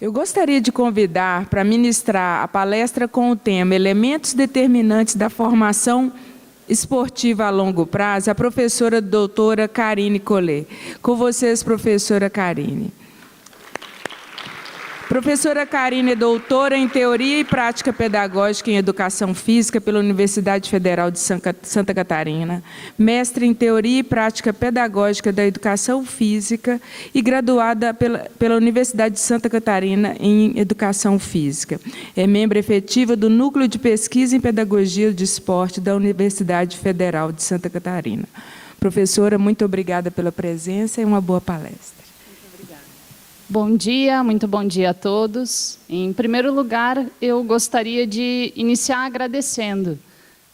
Eu gostaria de convidar para ministrar a palestra com o tema Elementos Determinantes da Formação Esportiva a Longo Prazo, a professora doutora Karine Collet. Com vocês, professora Karine. Professora Karine é doutora em Teoria e Prática Pedagógica em Educação Física pela Universidade Federal de Santa Catarina, mestre em Teoria e Prática Pedagógica da Educação Física e graduada pela Universidade de Santa Catarina em Educação Física. É membro efetiva do Núcleo de Pesquisa em Pedagogia do Esporte da Universidade Federal de Santa Catarina. Professora, muito obrigada pela presença e uma boa palestra. Bom dia, muito bom dia a todos. Em primeiro lugar, eu gostaria de iniciar agradecendo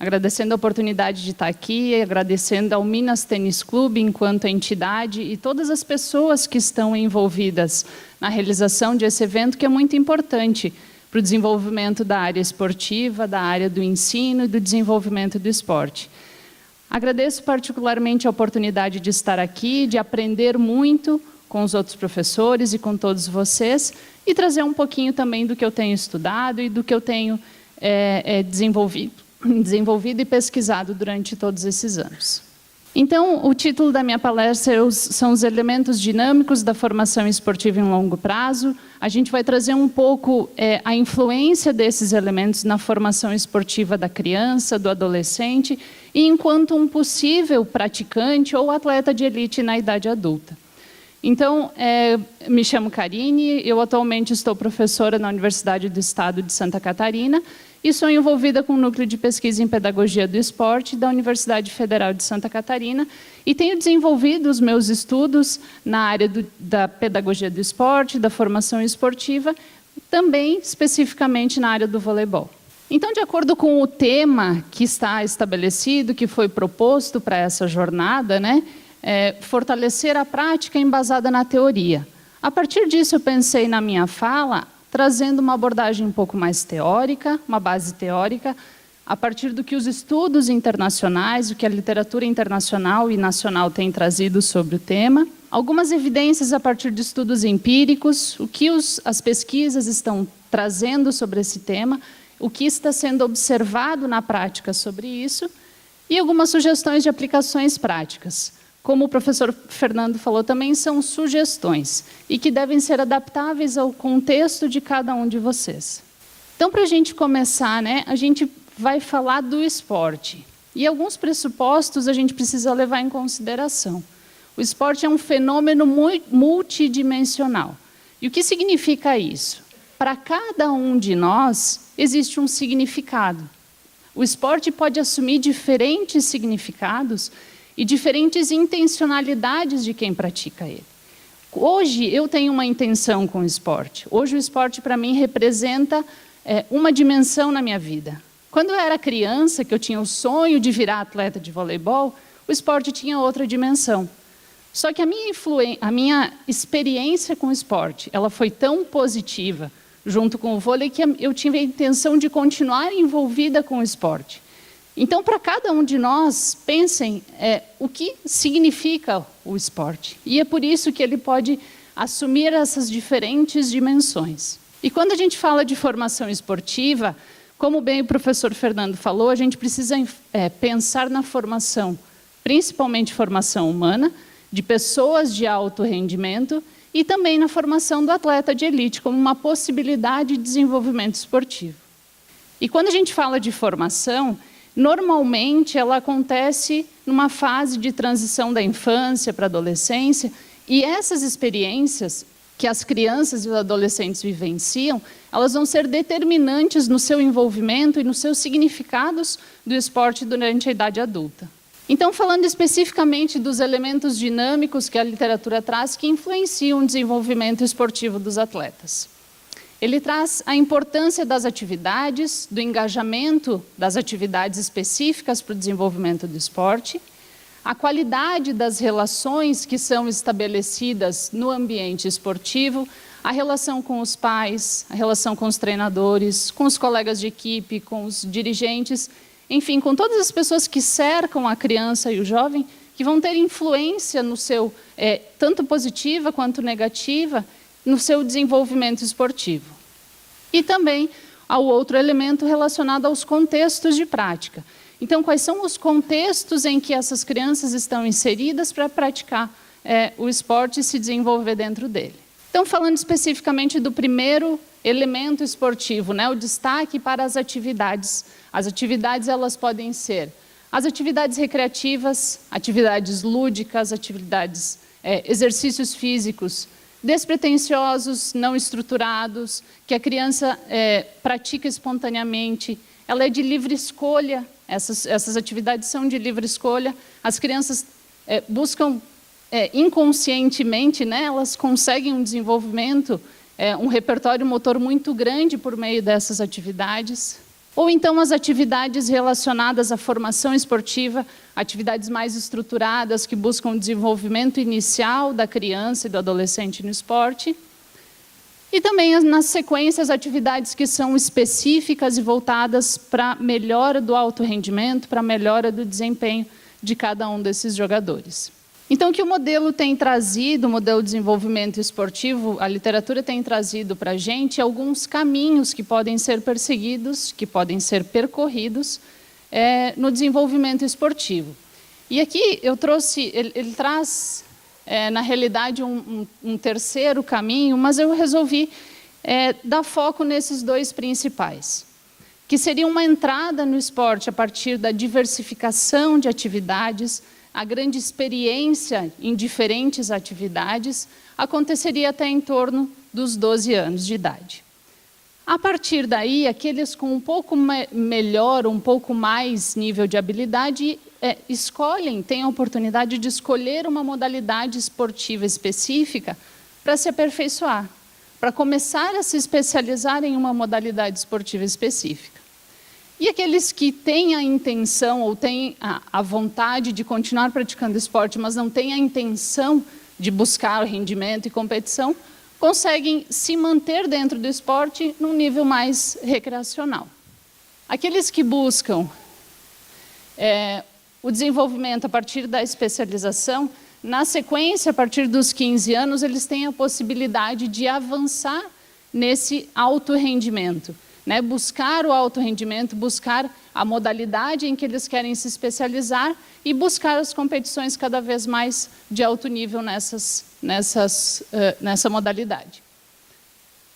a oportunidade de estar aqui, agradecendo ao Minas Tênis Clube enquanto entidade e todas as pessoas que estão envolvidas na realização desse evento, que é muito importante para o desenvolvimento da área esportiva, da área do ensino e do desenvolvimento do esporte. Agradeço particularmente a oportunidade de estar aqui, de aprender muito com os outros professores e com todos vocês, e trazer um pouquinho também do que eu tenho estudado e do que eu tenho desenvolvido e pesquisado durante todos esses anos. Então, o título da minha palestra são os elementos dinâmicos da formação esportiva em longo prazo. A gente vai trazer um pouco a influência desses elementos na formação esportiva da criança, do adolescente, e enquanto um possível praticante ou atleta de elite na idade adulta. Então, me chamo Karine, eu atualmente estou professora na Universidade do Estado de Santa Catarina e sou envolvida com o Núcleo de Pesquisa em Pedagogia do Esporte da Universidade Federal de Santa Catarina e tenho desenvolvido os meus estudos na área da pedagogia do esporte, da formação esportiva, também especificamente na área do voleibol. Então, de acordo com o tema que está estabelecido, que foi proposto para essa jornada, fortalecer a prática embasada na teoria. A partir disso, eu pensei na minha fala, trazendo uma abordagem um pouco mais teórica, uma base teórica, a partir do que os estudos internacionais, o que a literatura internacional e nacional tem trazido sobre o tema, algumas evidências a partir de estudos empíricos, o que as pesquisas estão trazendo sobre esse tema, o que está sendo observado na prática sobre isso, e algumas sugestões de aplicações práticas. Como o professor Fernando falou também, são sugestões e que devem ser adaptáveis ao contexto de cada um de vocês. Então, para a gente começar, a gente vai falar do esporte. E alguns pressupostos a gente precisa levar em consideração. O esporte é um fenômeno multidimensional. E o que significa isso? Para cada um de nós, existe um significado. O esporte pode assumir diferentes significados e diferentes intencionalidades de quem pratica ele. Hoje, eu tenho uma intenção com o esporte. Hoje, o esporte, para mim, representa uma dimensão na minha vida. Quando eu era criança, que eu tinha o sonho de virar atleta de voleibol, o esporte tinha outra dimensão. Só que a minha experiência com o esporte, ela foi tão positiva, junto com o vôlei, que eu tive a intenção de continuar envolvida com o esporte. Então, para cada um de nós, pensem o que significa o esporte. E é por isso que ele pode assumir essas diferentes dimensões. E quando a gente fala de formação esportiva, como bem o professor Fernando falou, a gente precisa pensar na formação, principalmente formação humana, de pessoas de alto rendimento e também na formação do atleta de elite, como uma possibilidade de desenvolvimento esportivo. E quando a gente fala de formação, normalmente, ela acontece numa fase de transição da infância para a adolescência, e essas experiências que as crianças e os adolescentes vivenciam, elas vão ser determinantes no seu envolvimento e nos seus significados do esporte durante a idade adulta. Então, falando especificamente dos elementos dinâmicos que a literatura traz, que influenciam o desenvolvimento esportivo dos atletas. Ele traz a importância das atividades, do engajamento das atividades específicas para o desenvolvimento do esporte, a qualidade das relações que são estabelecidas no ambiente esportivo, a relação com os pais, a relação com os treinadores, com os colegas de equipe, com os dirigentes, enfim, com todas as pessoas que cercam a criança e o jovem, que vão ter influência no seu, tanto positiva quanto negativa, no seu desenvolvimento esportivo. E também ao outro elemento relacionado aos contextos de prática. Então, quais são os contextos em que essas crianças estão inseridas para praticar o esporte e se desenvolver dentro dele? Então, falando especificamente do primeiro elemento esportivo, né, o destaque para as atividades. As atividades, elas podem ser as atividades recreativas, atividades lúdicas, atividades, exercícios físicos despretensiosos, não estruturados, que a criança pratica espontaneamente, ela é de livre escolha, essas atividades são de livre escolha, as crianças buscam inconscientemente, né, elas conseguem um desenvolvimento, um repertório motor muito grande por meio dessas atividades. Ou então as atividades relacionadas à formação esportiva, atividades mais estruturadas que buscam o desenvolvimento inicial da criança e do adolescente no esporte. E também, nas sequências, atividades que são específicas e voltadas para a melhora do alto rendimento, para a melhora do desempenho de cada um desses jogadores. Então, o que o modelo tem trazido, o modelo de desenvolvimento esportivo, a literatura tem trazido para a gente alguns caminhos que podem ser perseguidos, que podem ser percorridos no desenvolvimento esportivo. E aqui eu trouxe, ele traz, na realidade, um terceiro caminho, mas eu resolvi dar foco nesses dois principais, que seria uma entrada no esporte a partir da diversificação de atividades. A grande experiência em diferentes atividades aconteceria até em torno dos 12 anos de idade. A partir daí, aqueles com um pouco melhor, um pouco mais nível de habilidade, têm a oportunidade de escolher uma modalidade esportiva específica para se aperfeiçoar, para começar a se especializar em uma modalidade esportiva específica. E aqueles que têm a intenção ou têm a vontade de continuar praticando esporte, mas não têm a intenção de buscar rendimento e competição, conseguem se manter dentro do esporte num nível mais recreacional. Aqueles que buscam o desenvolvimento a partir da especialização, na sequência, a partir dos 15 anos, eles têm a possibilidade de avançar nesse alto rendimento. Né, buscar o alto rendimento, buscar a modalidade em que eles querem se especializar e buscar as competições cada vez mais de alto nível nessa modalidade.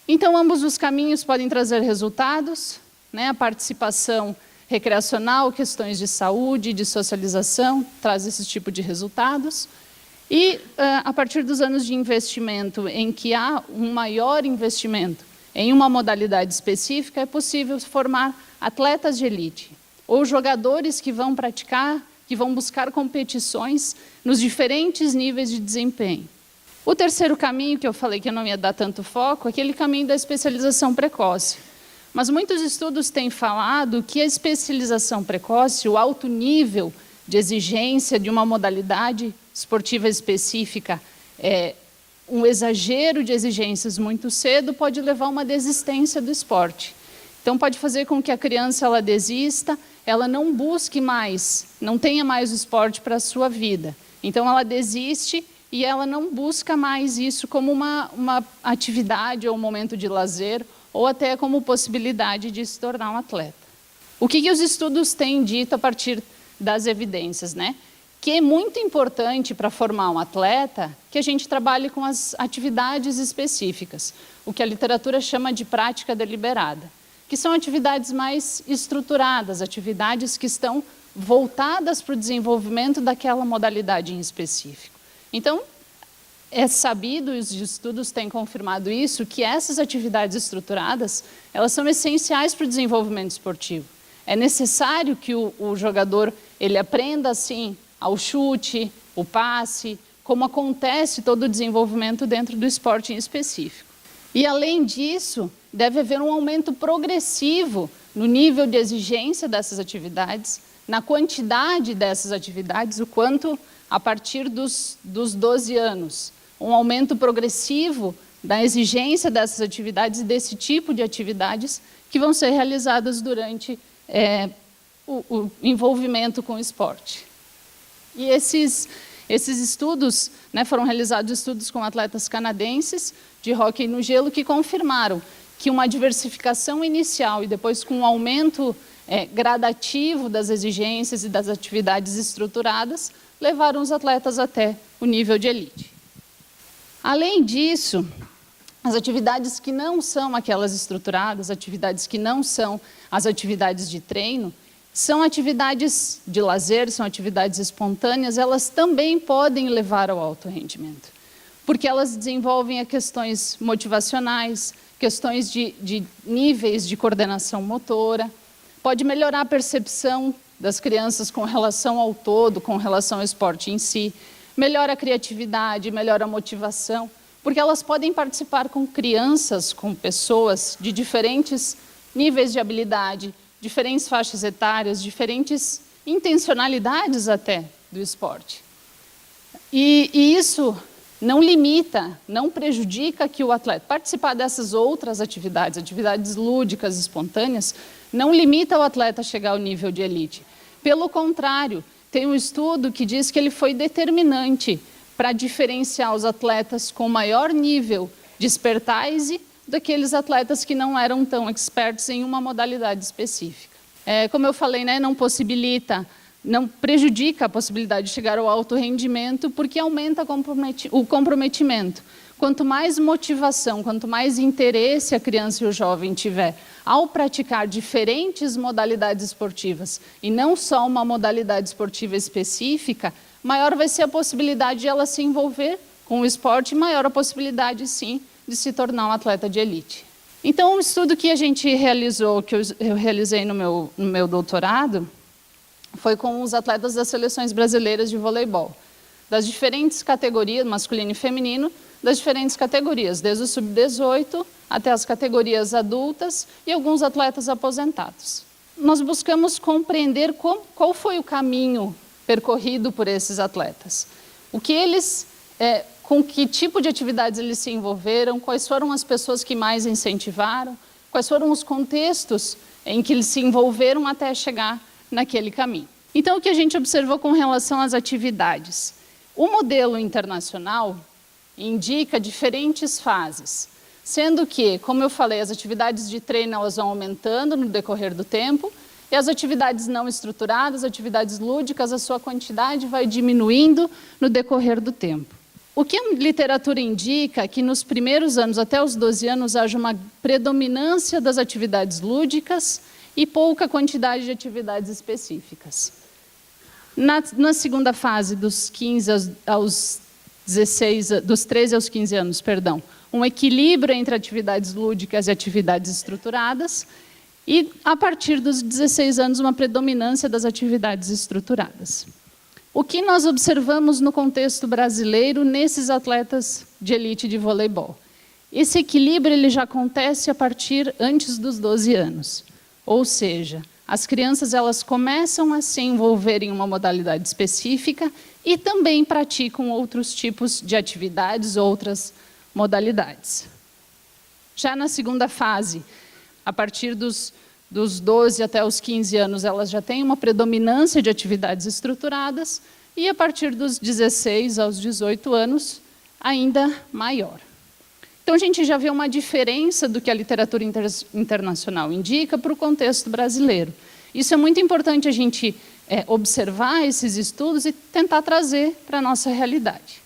Então, ambos os caminhos podem trazer resultados, né, a participação recreacional, questões de saúde, de socialização, traz esse tipo de resultados. E, a partir dos anos de investimento em que há um maior investimento em uma modalidade específica, é possível formar atletas de elite, ou jogadores que vão praticar, que vão buscar competições nos diferentes níveis de desempenho. O terceiro caminho, que eu falei que eu não ia dar tanto foco, é aquele caminho da especialização precoce. Mas muitos estudos têm falado que a especialização precoce, o alto nível de exigência de uma modalidade esportiva específica, um exagero de exigências muito cedo pode levar a uma desistência do esporte. Então, pode fazer com que a criança ela desista, ela não busque mais, não tenha mais o esporte para a sua vida. Então, ela desiste e ela não busca mais isso como uma atividade ou um momento de lazer, ou até como possibilidade de se tornar um atleta. O que os estudos têm dito a partir das evidências, né? Que é muito importante para formar um atleta que a gente trabalhe com as atividades específicas, o que a literatura chama de prática deliberada, que são atividades mais estruturadas, atividades que estão voltadas para o desenvolvimento daquela modalidade em específico. Então, é sabido, e os estudos têm confirmado isso, que essas atividades estruturadas, elas são essenciais para o desenvolvimento esportivo. É necessário que o jogador ele aprenda, assim, ao chute, o passe, como acontece todo o desenvolvimento dentro do esporte em específico. E, além disso, deve haver um aumento progressivo no nível de exigência dessas atividades, na quantidade dessas atividades, o quanto a partir dos 12 anos. Um aumento progressivo da exigência dessas atividades e desse tipo de atividades que vão ser realizadas durante o envolvimento com o esporte. E Esses estudos, né, foram realizados estudos com atletas canadenses de hóquei no gelo que confirmaram que uma diversificação inicial e depois com um aumento gradativo das exigências e das atividades estruturadas levaram os atletas até o nível de elite. Além disso, as atividades que não são aquelas estruturadas, atividades que não são as atividades de treino, são atividades de lazer, são atividades espontâneas, elas também podem levar ao alto rendimento, porque elas desenvolvem questões motivacionais, questões de níveis de coordenação motora, pode melhorar a percepção das crianças com relação ao todo, com relação ao esporte em si, melhora a criatividade, melhora a motivação, porque elas podem participar com crianças, com pessoas de diferentes níveis de habilidade, diferentes faixas etárias, diferentes intencionalidades até do esporte. E isso não limita, não prejudica que o atleta participar dessas outras atividades, atividades lúdicas, espontâneas, não limita o atleta a chegar ao nível de elite. Pelo contrário, tem um estudo que diz que ele foi determinante para diferenciar os atletas com maior nível de expertise daqueles atletas que não eram tão expertos em uma modalidade específica. Como eu falei, né, não prejudica a possibilidade de chegar ao alto rendimento, porque aumenta o comprometimento. Quanto mais motivação, quanto mais interesse a criança e o jovem tiver ao praticar diferentes modalidades esportivas, e não só uma modalidade esportiva específica, maior vai ser a possibilidade de ela se envolver com o esporte, e maior a possibilidade, sim, de se tornar um atleta de elite. Então, um estudo que a gente realizou, que eu realizei no meu doutorado, foi com os atletas das seleções brasileiras de voleibol, das diferentes categorias, masculino e feminino, das diferentes categorias, desde o sub-18 até as categorias adultas e alguns atletas aposentados. Nós buscamos compreender qual foi o caminho percorrido por esses atletas, com que tipo de atividades eles se envolveram, quais foram as pessoas que mais incentivaram, quais foram os contextos em que eles se envolveram até chegar naquele caminho. Então, o que a gente observou com relação às atividades? O modelo internacional indica diferentes fases, sendo que, como eu falei, as atividades de treino elas vão aumentando no decorrer do tempo, e as atividades não estruturadas, atividades lúdicas, a sua quantidade vai diminuindo no decorrer do tempo. O que a literatura indica é que nos primeiros anos, até os 12 anos, haja uma predominância das atividades lúdicas e pouca quantidade de atividades específicas. Na segunda fase, dos 13 aos 15 anos, um equilíbrio entre atividades lúdicas e atividades estruturadas, e a partir dos 16 anos, uma predominância das atividades estruturadas. O que nós observamos no contexto brasileiro nesses atletas de elite de voleibol? Esse equilíbrio ele já acontece antes dos 12 anos. Ou seja, as crianças elas começam a se envolver em uma modalidade específica e também praticam outros tipos de atividades, outras modalidades. Já na segunda fase, a partir dos 12 até os 15 anos, elas já têm uma predominância de atividades estruturadas, e a partir dos 16 aos 18 anos, ainda maior. Então, a gente já vê uma diferença do que a literatura internacional indica para o contexto brasileiro. Isso é muito importante a gente observar esses estudos e tentar trazer para a nossa realidade.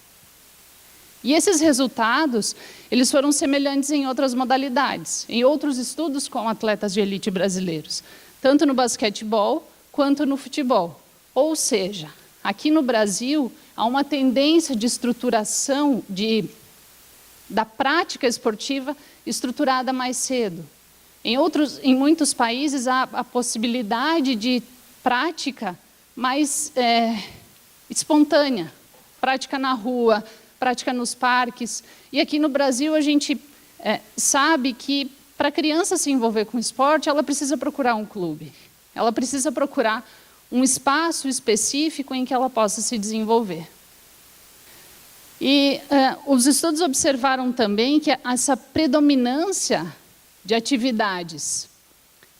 E esses resultados, eles foram semelhantes em outras modalidades, em outros estudos com atletas de elite brasileiros, tanto no basquetebol quanto no futebol. Ou seja, aqui no Brasil, há uma tendência de estruturação da prática esportiva estruturada mais cedo. Em muitos países, há a possibilidade de prática mais espontânea, prática na rua, prática nos parques. E aqui no Brasil, a gente sabe que para a criança se envolver com esporte, ela precisa procurar um clube. Ela precisa procurar um espaço específico em que ela possa se desenvolver. E os estudos observaram também que essa predominância de atividades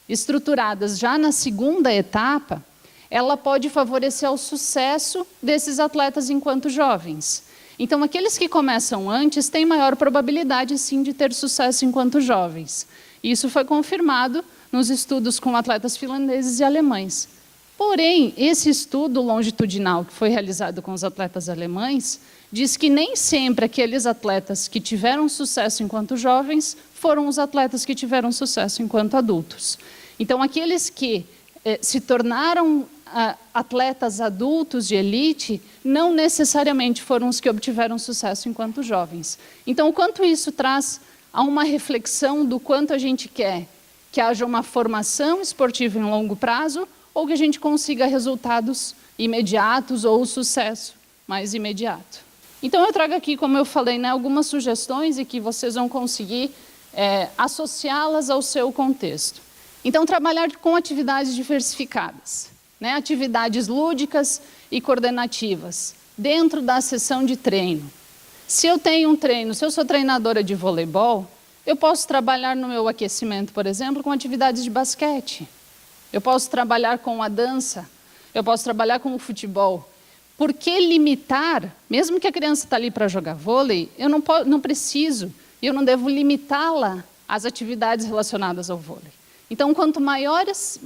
estruturadas já na segunda etapa, ela pode favorecer o sucesso desses atletas enquanto jovens. Então, aqueles que começam antes têm maior probabilidade, sim, de ter sucesso enquanto jovens. Isso foi confirmado nos estudos com atletas finlandeses e alemães. Porém, esse estudo longitudinal que foi realizado com os atletas alemães diz que nem sempre aqueles atletas que tiveram sucesso enquanto jovens foram os atletas que tiveram sucesso enquanto adultos. Então, aqueles que se tornaram atletas adultos de elite não necessariamente foram os que obtiveram sucesso enquanto jovens. Então, o quanto isso traz a uma reflexão do quanto a gente quer que haja uma formação esportiva em longo prazo ou que a gente consiga resultados imediatos ou sucesso mais imediato. Então, eu trago aqui, como eu falei, né, algumas sugestões e que vocês vão conseguir associá-las ao seu contexto. Então, trabalhar com atividades diversificadas, né, atividades lúdicas e coordenativas, dentro da sessão de treino. Se eu tenho um treino, se eu sou treinadora de voleibol, eu posso trabalhar no meu aquecimento, por exemplo, com atividades de basquete. Eu posso trabalhar com a dança, eu posso trabalhar com o futebol. Por que limitar, mesmo que a criança está ali para jogar vôlei, eu não preciso, eu não devo limitá-la às atividades relacionadas ao vôlei. Então, quanto maiores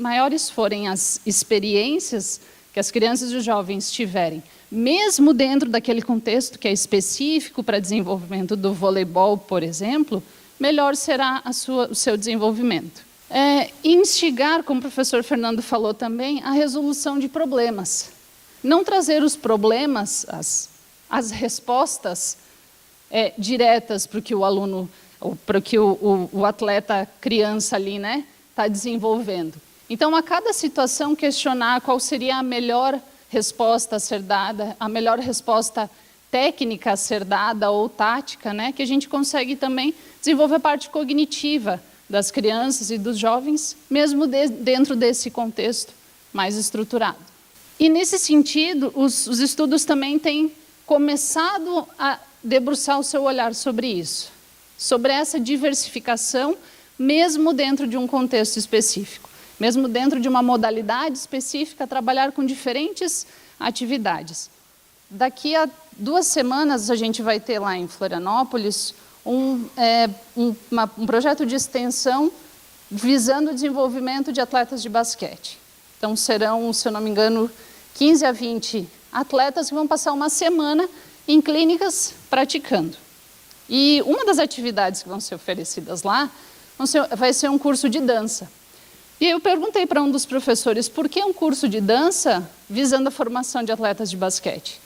forem as experiências que as crianças e os jovens tiverem, mesmo dentro daquele contexto que é específico para desenvolvimento do voleibol, por exemplo, melhor será o seu desenvolvimento. Instigar, como o professor Fernando falou também, a resolução de problemas. Não trazer os problemas, as respostas diretas para o que o aluno, para o que o atleta criança ali, né, está desenvolvendo. Então, a cada situação, questionar qual seria a melhor resposta a ser dada, a melhor resposta técnica a ser dada ou tática, né, que a gente consegue também desenvolver a parte cognitiva das crianças e dos jovens, mesmo dentro desse contexto mais estruturado. E, nesse sentido, os estudos também têm começado a debruçar o seu olhar sobre isso, sobre essa diversificação, mesmo dentro de um contexto específico, mesmo dentro de uma modalidade específica, trabalhar com diferentes atividades. Daqui a 2 semanas, a gente vai ter lá em Florianópolis um projeto de extensão visando o desenvolvimento de atletas de basquete. Então, serão, se eu não me engano, 15 a 20 atletas que vão passar uma semana em clínicas praticando. E uma das atividades que vão ser oferecidas lá vai ser um curso de dança. E eu perguntei para um dos professores, por que um curso de dança visando a formação de atletas de basquete?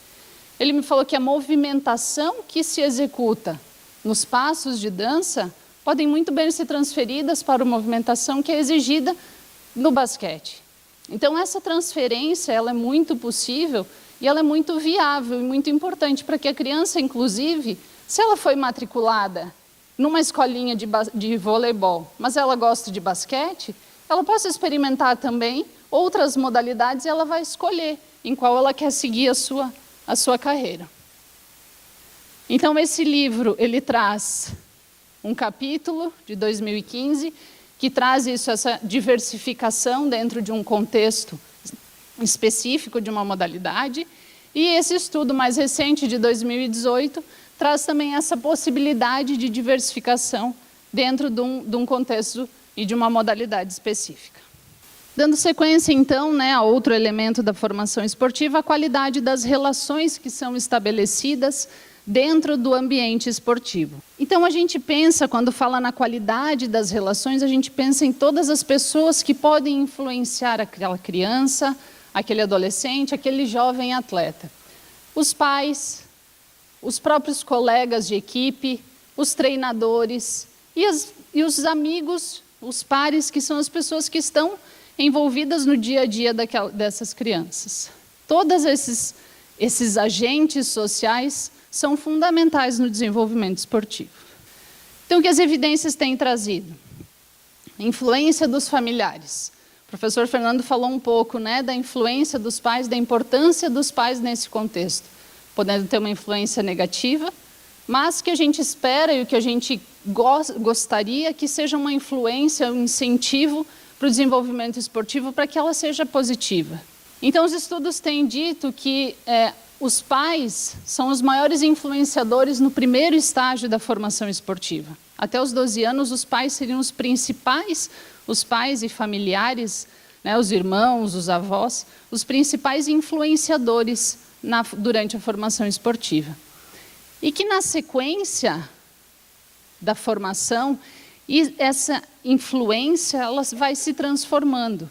Ele me falou que a movimentação que se executa nos passos de dança podem muito bem ser transferidas para a movimentação que é exigida no basquete. Então, essa transferência ela é muito possível e ela é muito viável e muito importante para que a criança, inclusive, se ela foi matriculada numa escolinha de voleibol, mas ela gosta de basquete, ela possa experimentar também outras modalidades e ela vai escolher em qual ela quer seguir a sua carreira. Então, esse livro, ele traz um capítulo de 2015 que traz essa diversificação dentro de um contexto específico de uma modalidade, e esse estudo mais recente de 2018 traz também essa possibilidade de diversificação dentro de um contexto e de uma modalidade específica. Dando sequência, então, né, a outro elemento da formação esportiva, a qualidade das relações que são estabelecidas dentro do ambiente esportivo. Então, a gente pensa, quando fala na qualidade das relações, a gente pensa em todas as pessoas que podem influenciar aquela criança, aquele adolescente, aquele jovem atleta. Os pais, os próprios colegas de equipe, os treinadores e os amigos, os pares, que são as pessoas que estão envolvidas no dia a dia dessas crianças. Todos esses agentes sociais são fundamentais no desenvolvimento esportivo. Então, o que as evidências têm trazido? Influência dos familiares. O professor Fernando falou um pouco, né, da influência dos pais, da importância dos pais nesse contexto, podendo ter uma influência negativa, mas que a gente espera e o que a gente gostaria que seja uma influência, um incentivo para o desenvolvimento esportivo, para que ela seja positiva. Então, os estudos têm dito que os pais são os maiores influenciadores no primeiro estágio da formação esportiva. Até os 12 anos, os pais seriam os principais, os pais e familiares, né, os irmãos, os avós, os principais influenciadores durante a formação esportiva. E que na sequência da formação, essa influência ela vai se transformando.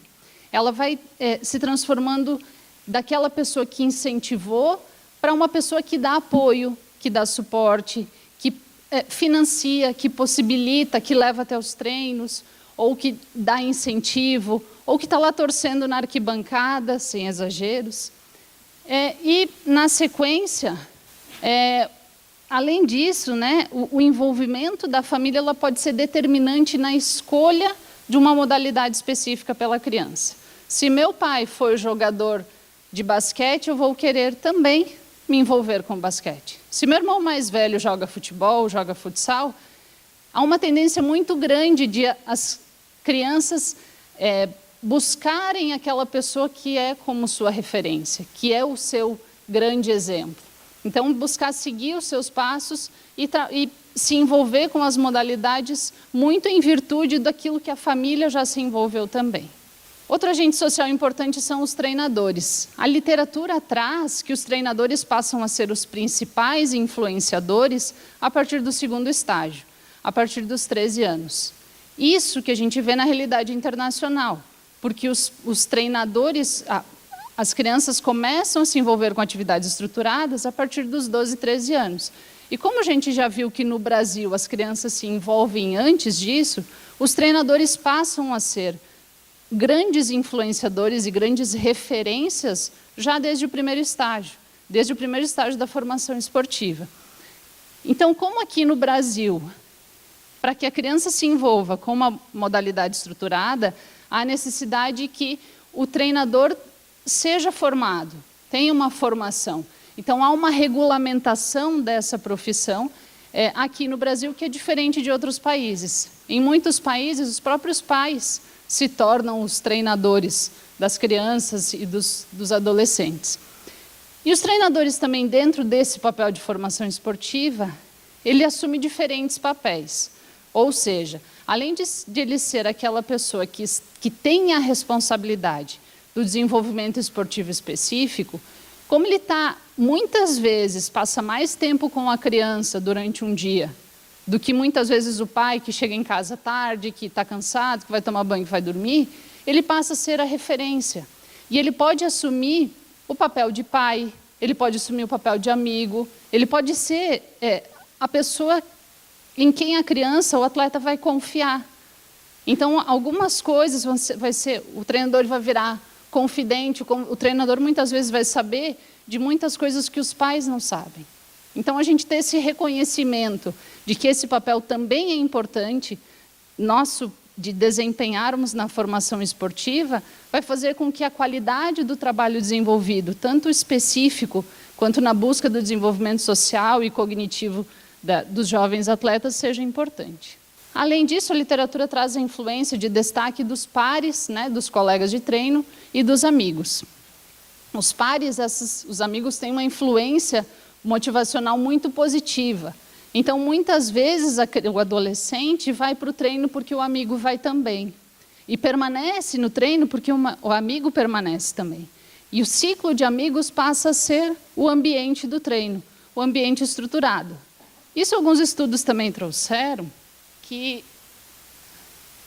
Ela vai se transformando daquela pessoa que incentivou para uma pessoa que dá apoio, que dá suporte, que financia, que possibilita, que leva até os treinos, ou que dá incentivo, ou que está lá torcendo na arquibancada, sem exageros. E, na sequência, além disso, né, o envolvimento da família ela pode ser determinante na escolha de uma modalidade específica pela criança. Se meu pai for jogador de basquete, eu vou querer também me envolver com basquete. Se meu irmão mais velho joga futebol, joga futsal, há uma tendência muito grande de as crianças buscarem aquela pessoa que é como sua referência, que é o seu grande exemplo. Então, buscar seguir os seus passos e se envolver com as modalidades muito em virtude daquilo que a família já se envolveu também. Outro agente social importante são os treinadores. A literatura traz que os treinadores passam a ser os principais influenciadores a partir do segundo estágio, a partir dos 13 anos. Isso que a gente vê na realidade internacional, porque os treinadores, as crianças começam a se envolver com atividades estruturadas a partir dos 12, 13 anos. E como a gente já viu que no Brasil as crianças se envolvem antes disso, os treinadores passam a ser grandes influenciadores e grandes referências já desde o primeiro estágio da formação esportiva. Então, como aqui no Brasil, para que a criança se envolva com uma modalidade estruturada, há necessidade que o treinador seja formado, tenha uma formação. Então, há uma regulamentação dessa profissão aqui no Brasil que é diferente de outros países. Em muitos países, os próprios pais se tornam os treinadores das crianças e dos adolescentes. E os treinadores também, dentro desse papel de formação esportiva, ele assume diferentes papéis. Ou seja, além de ele ser aquela pessoa que tem a responsabilidade do desenvolvimento esportivo específico, como ele muitas vezes passa mais tempo com a criança durante um dia do que muitas vezes o pai que chega em casa tarde, que está cansado, que vai tomar banho e vai dormir, ele passa a ser a referência. E ele pode assumir o papel de pai, ele pode assumir o papel de amigo, ele pode ser a pessoa em quem a criança, o atleta vai confiar. Então, algumas coisas o treinador vai virar confidente, o treinador muitas vezes vai saber de muitas coisas que os pais não sabem. Então, a gente ter esse reconhecimento de que esse papel também é importante, nosso, de desempenharmos na formação esportiva, vai fazer com que a qualidade do trabalho desenvolvido, tanto específico, quanto na busca do desenvolvimento social e cognitivo dos jovens atletas, seja importante. Além disso, a literatura traz a influência de destaque dos pares, né, dos colegas de treino e dos amigos. Os pares, os amigos têm uma influência motivacional muito positiva. Então, muitas vezes, o adolescente vai para o treino porque o amigo vai também. E permanece no treino porque o amigo permanece também. E o ciclo de amigos passa a ser o ambiente do treino, o ambiente estruturado. Isso alguns estudos também trouxeram, que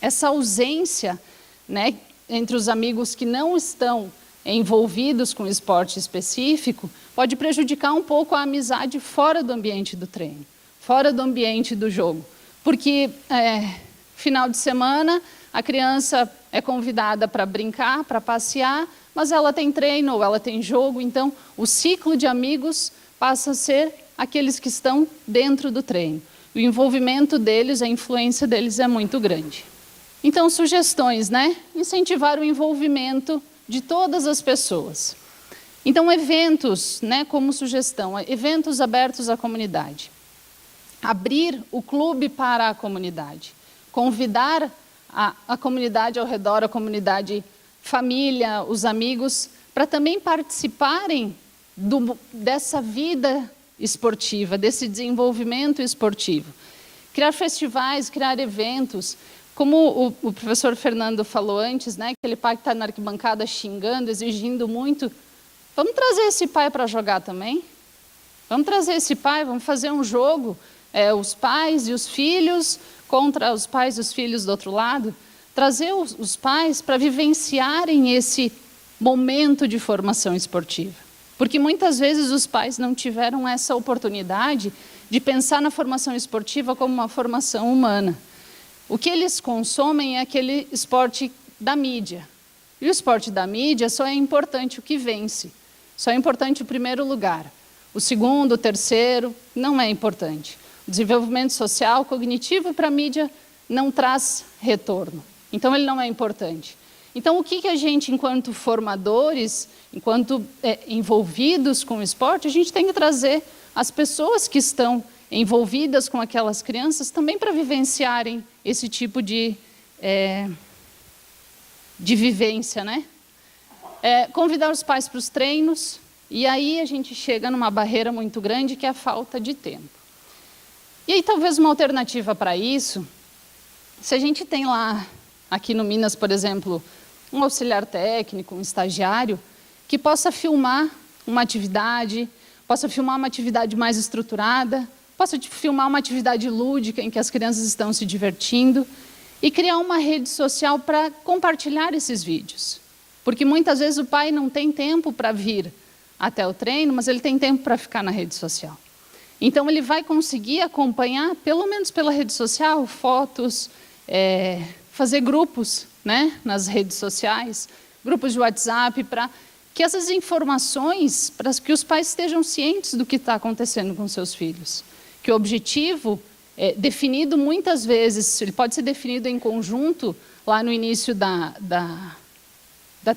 essa ausência, né, entre os amigos que não estão envolvidos com esporte específico, pode prejudicar um pouco a amizade fora do ambiente do treino, fora do ambiente do jogo. Porque, final de semana, a criança é convidada para brincar, para passear, mas ela tem treino ou ela tem jogo, então o ciclo de amigos passa a ser aqueles que estão dentro do treino. O envolvimento deles, a influência deles é muito grande. Então, sugestões, né? Incentivar o envolvimento de todas as pessoas. Então, eventos, né, como sugestão, eventos abertos à comunidade. Abrir o clube para a comunidade. Convidar a comunidade ao redor, a comunidade, família, os amigos, para também participarem dessa vida esportiva, desse desenvolvimento esportivo. Criar festivais, criar eventos, como o professor Fernando falou antes, né, aquele pai que está na arquibancada xingando, exigindo muito, vamos trazer esse pai para jogar também? Vamos trazer esse pai, vamos fazer um jogo, os pais e os filhos contra os pais e os filhos do outro lado, trazer os pais para vivenciarem esse momento de formação esportiva. Porque muitas vezes os pais não tiveram essa oportunidade de pensar na formação esportiva como uma formação humana. O que eles consomem é aquele esporte da mídia. E o esporte da mídia só é importante o que vence. Só é importante o primeiro lugar. O segundo, o terceiro, não é importante. O desenvolvimento social, cognitivo para a mídia não traz retorno. Então, ele não é importante. Então, o que a gente, enquanto formadores, enquanto envolvidos com o esporte, a gente tem que trazer as pessoas que estão envolvidas com aquelas crianças também para vivenciarem esse tipo de vivência, né? Convidar os pais para os treinos, e aí a gente chega numa barreira muito grande, que é a falta de tempo. E aí, talvez uma alternativa para isso, se a gente tem lá, aqui no Minas, por exemplo, um auxiliar técnico, um estagiário, que possa filmar uma atividade, possa filmar uma atividade mais estruturada, possa filmar uma atividade lúdica em que as crianças estão se divertindo e criar uma rede social para compartilhar esses vídeos. Porque muitas vezes o pai não tem tempo para vir até o treino, mas ele tem tempo para ficar na rede social. Então, ele vai conseguir acompanhar, pelo menos pela rede social, fotos, fazer grupos, né, nas redes sociais, grupos de WhatsApp, para que essas informações, para que os pais estejam cientes do que está acontecendo com seus filhos. Que o objetivo é definido muitas vezes, ele pode ser definido em conjunto, lá no início da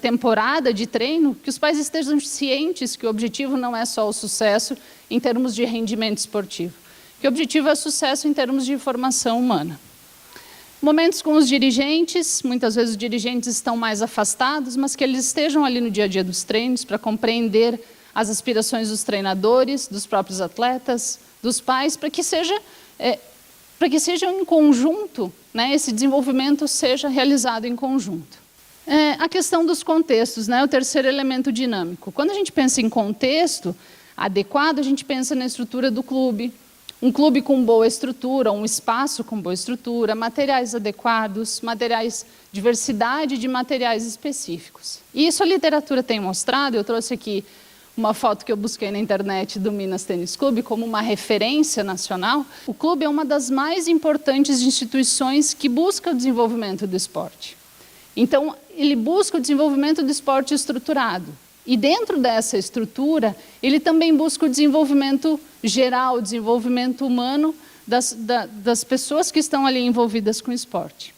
temporada de treino, que os pais estejam cientes que o objetivo não é só o sucesso em termos de rendimento esportivo, que o objetivo é sucesso em termos de formação humana. Momentos com os dirigentes, muitas vezes os dirigentes estão mais afastados, mas que eles estejam ali no dia a dia dos treinos para compreender as aspirações dos treinadores, dos próprios atletas, dos pais, para que seja em conjunto, né, esse desenvolvimento seja realizado em conjunto. A questão dos contextos, né, o terceiro elemento dinâmico. Quando a gente pensa em contexto adequado, a gente pensa na estrutura do clube, um clube com boa estrutura, um espaço com boa estrutura, materiais adequados, diversidade de materiais específicos. E isso a literatura tem mostrado. Eu trouxe aqui uma foto que eu busquei na internet do Minas Tênis Clube como uma referência nacional. O clube é uma das mais importantes instituições que busca o desenvolvimento do esporte. Então, ele busca o desenvolvimento do esporte estruturado. E dentro dessa estrutura, ele também busca o desenvolvimento geral, o desenvolvimento humano das pessoas que estão ali envolvidas com o esporte.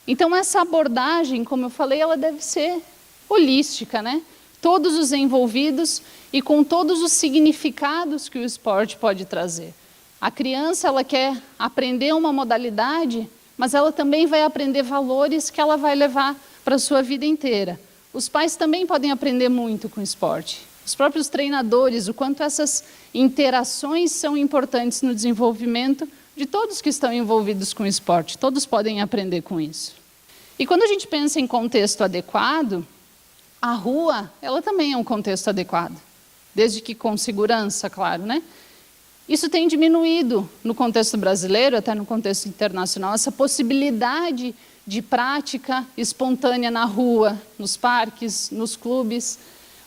Então, essa abordagem, como eu falei, ela deve ser holística, né? Todos os envolvidos e com todos os significados que o esporte pode trazer. A criança, ela quer aprender uma modalidade, mas ela também vai aprender valores que ela vai levar para a sua vida inteira. Os pais também podem aprender muito com o esporte. Os próprios treinadores, o quanto essas interações são importantes no desenvolvimento de todos que estão envolvidos com o esporte. Todos podem aprender com isso. E quando a gente pensa em contexto adequado, a rua, ela também é um contexto adequado. Desde que com segurança, claro, né? Isso tem diminuído no contexto brasileiro, até no contexto internacional, essa possibilidade de prática espontânea na rua, nos parques, nos clubes.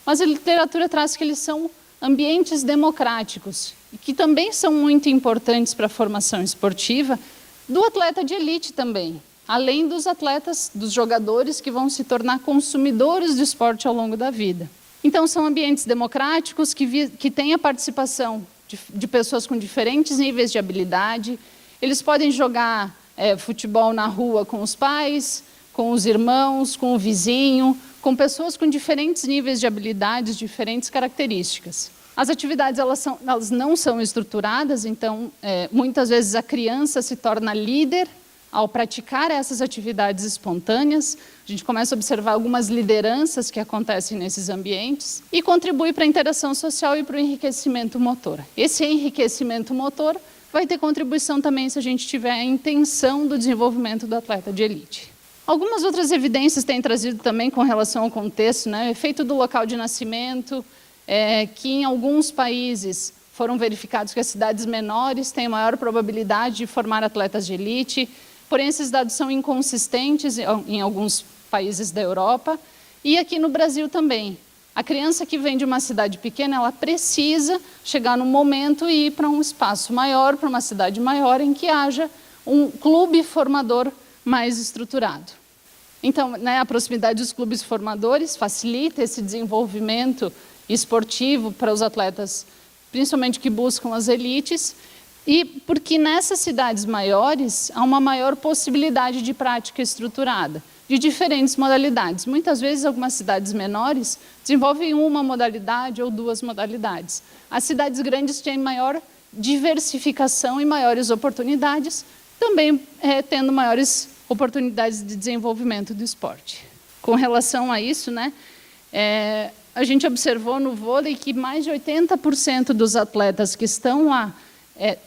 Mas a literatura traz que eles são ambientes democráticos e que também são muito importantes para a formação esportiva do atleta de elite também, além dos atletas, dos jogadores que vão se tornar consumidores de esporte ao longo da vida. Então, são ambientes democráticos que têm a participação de pessoas com diferentes níveis de habilidade. Eles podem jogar futebol na rua com os pais, com os irmãos, com o vizinho, com pessoas com diferentes níveis de habilidades, diferentes características. As atividades elas não são estruturadas, então muitas vezes a criança se torna líder ao praticar essas atividades espontâneas, a gente começa a observar algumas lideranças que acontecem nesses ambientes e contribui para a interação social e para o enriquecimento motor. Esse enriquecimento motor vai ter contribuição também se a gente tiver a intenção do desenvolvimento do atleta de elite. Algumas outras evidências têm trazido também com relação ao contexto, né? O efeito do local de nascimento, que em alguns países foram verificados que as cidades menores têm maior probabilidade de formar atletas de elite, porém esses dados são inconsistentes em alguns países da Europa e aqui no Brasil também. A criança que vem de uma cidade pequena, ela precisa chegar num momento e ir para um espaço maior, para uma cidade maior, em que haja um clube formador mais estruturado. Então, né, a proximidade dos clubes formadores facilita esse desenvolvimento esportivo para os atletas, principalmente que buscam as elites, e porque nessas cidades maiores há uma maior possibilidade de prática estruturada, de diferentes modalidades. Muitas vezes, algumas cidades menores desenvolvem uma modalidade ou duas modalidades. As cidades grandes têm maior diversificação e maiores oportunidades, também tendo maiores oportunidades de desenvolvimento do esporte. Com relação a isso, né, a gente observou no vôlei que mais de 80% dos atletas que estão lá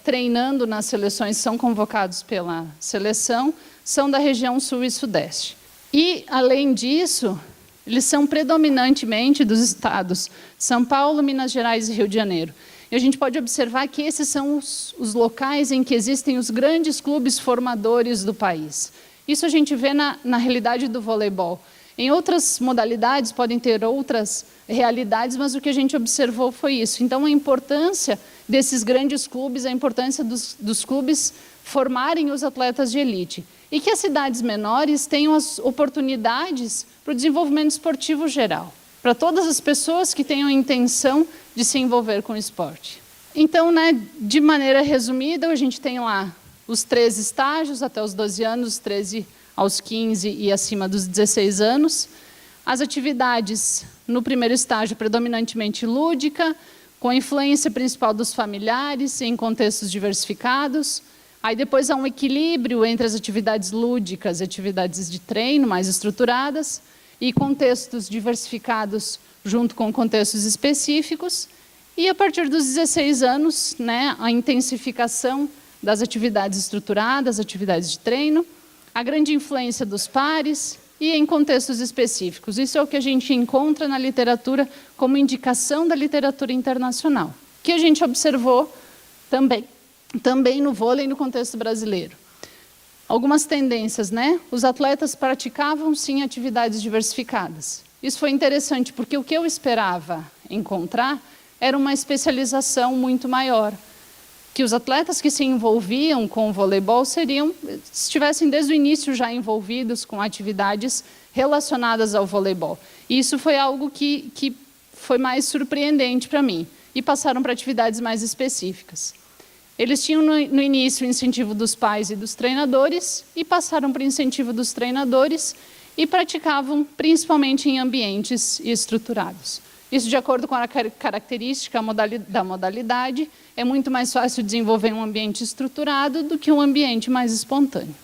treinando nas seleções, são convocados pela seleção, são da região sul e sudeste. E, além disso, eles são predominantemente dos estados São Paulo, Minas Gerais e Rio de Janeiro. E a gente pode observar que esses são os locais em que existem os grandes clubes formadores do país. Isso a gente vê na realidade do voleibol. Em outras modalidades podem ter outras realidades, mas o que a gente observou foi isso. Então, a importância desses grandes clubes, a importância dos clubes formarem os atletas de elite. E que as cidades menores tenham as oportunidades para o desenvolvimento esportivo geral, para todas as pessoas que tenham a intenção de se envolver com o esporte. Então, né, de maneira resumida, a gente tem lá os 13 estágios, até os 12 anos, 13 aos 15 e acima dos 16 anos. As atividades no primeiro estágio predominantemente lúdica, com a influência principal dos familiares, em contextos diversificados. Aí depois há um equilíbrio entre as atividades lúdicas e atividades de treino mais estruturadas, e contextos diversificados junto com contextos específicos. E a partir dos 16 anos, né, a intensificação das atividades estruturadas, atividades de treino, a grande influência dos pares e em contextos específicos. Isso é o que a gente encontra na literatura como indicação da literatura internacional, que a gente observou também no vôlei no contexto brasileiro. Algumas tendências, né? Os atletas praticavam, sim, atividades diversificadas. Isso foi interessante, porque o que eu esperava encontrar era uma especialização muito maior, que os atletas que se envolviam com o voleibol estivessem desde o início já envolvidos com atividades relacionadas ao voleibol. E isso foi algo que foi mais surpreendente para mim, e passaram para atividades mais específicas. Eles tinham no início o incentivo dos pais e dos treinadores, e passaram para o incentivo dos treinadores, e praticavam principalmente em ambientes estruturados. Isso, de acordo com a característica da modalidade, é muito mais fácil desenvolver um ambiente estruturado do que um ambiente mais espontâneo.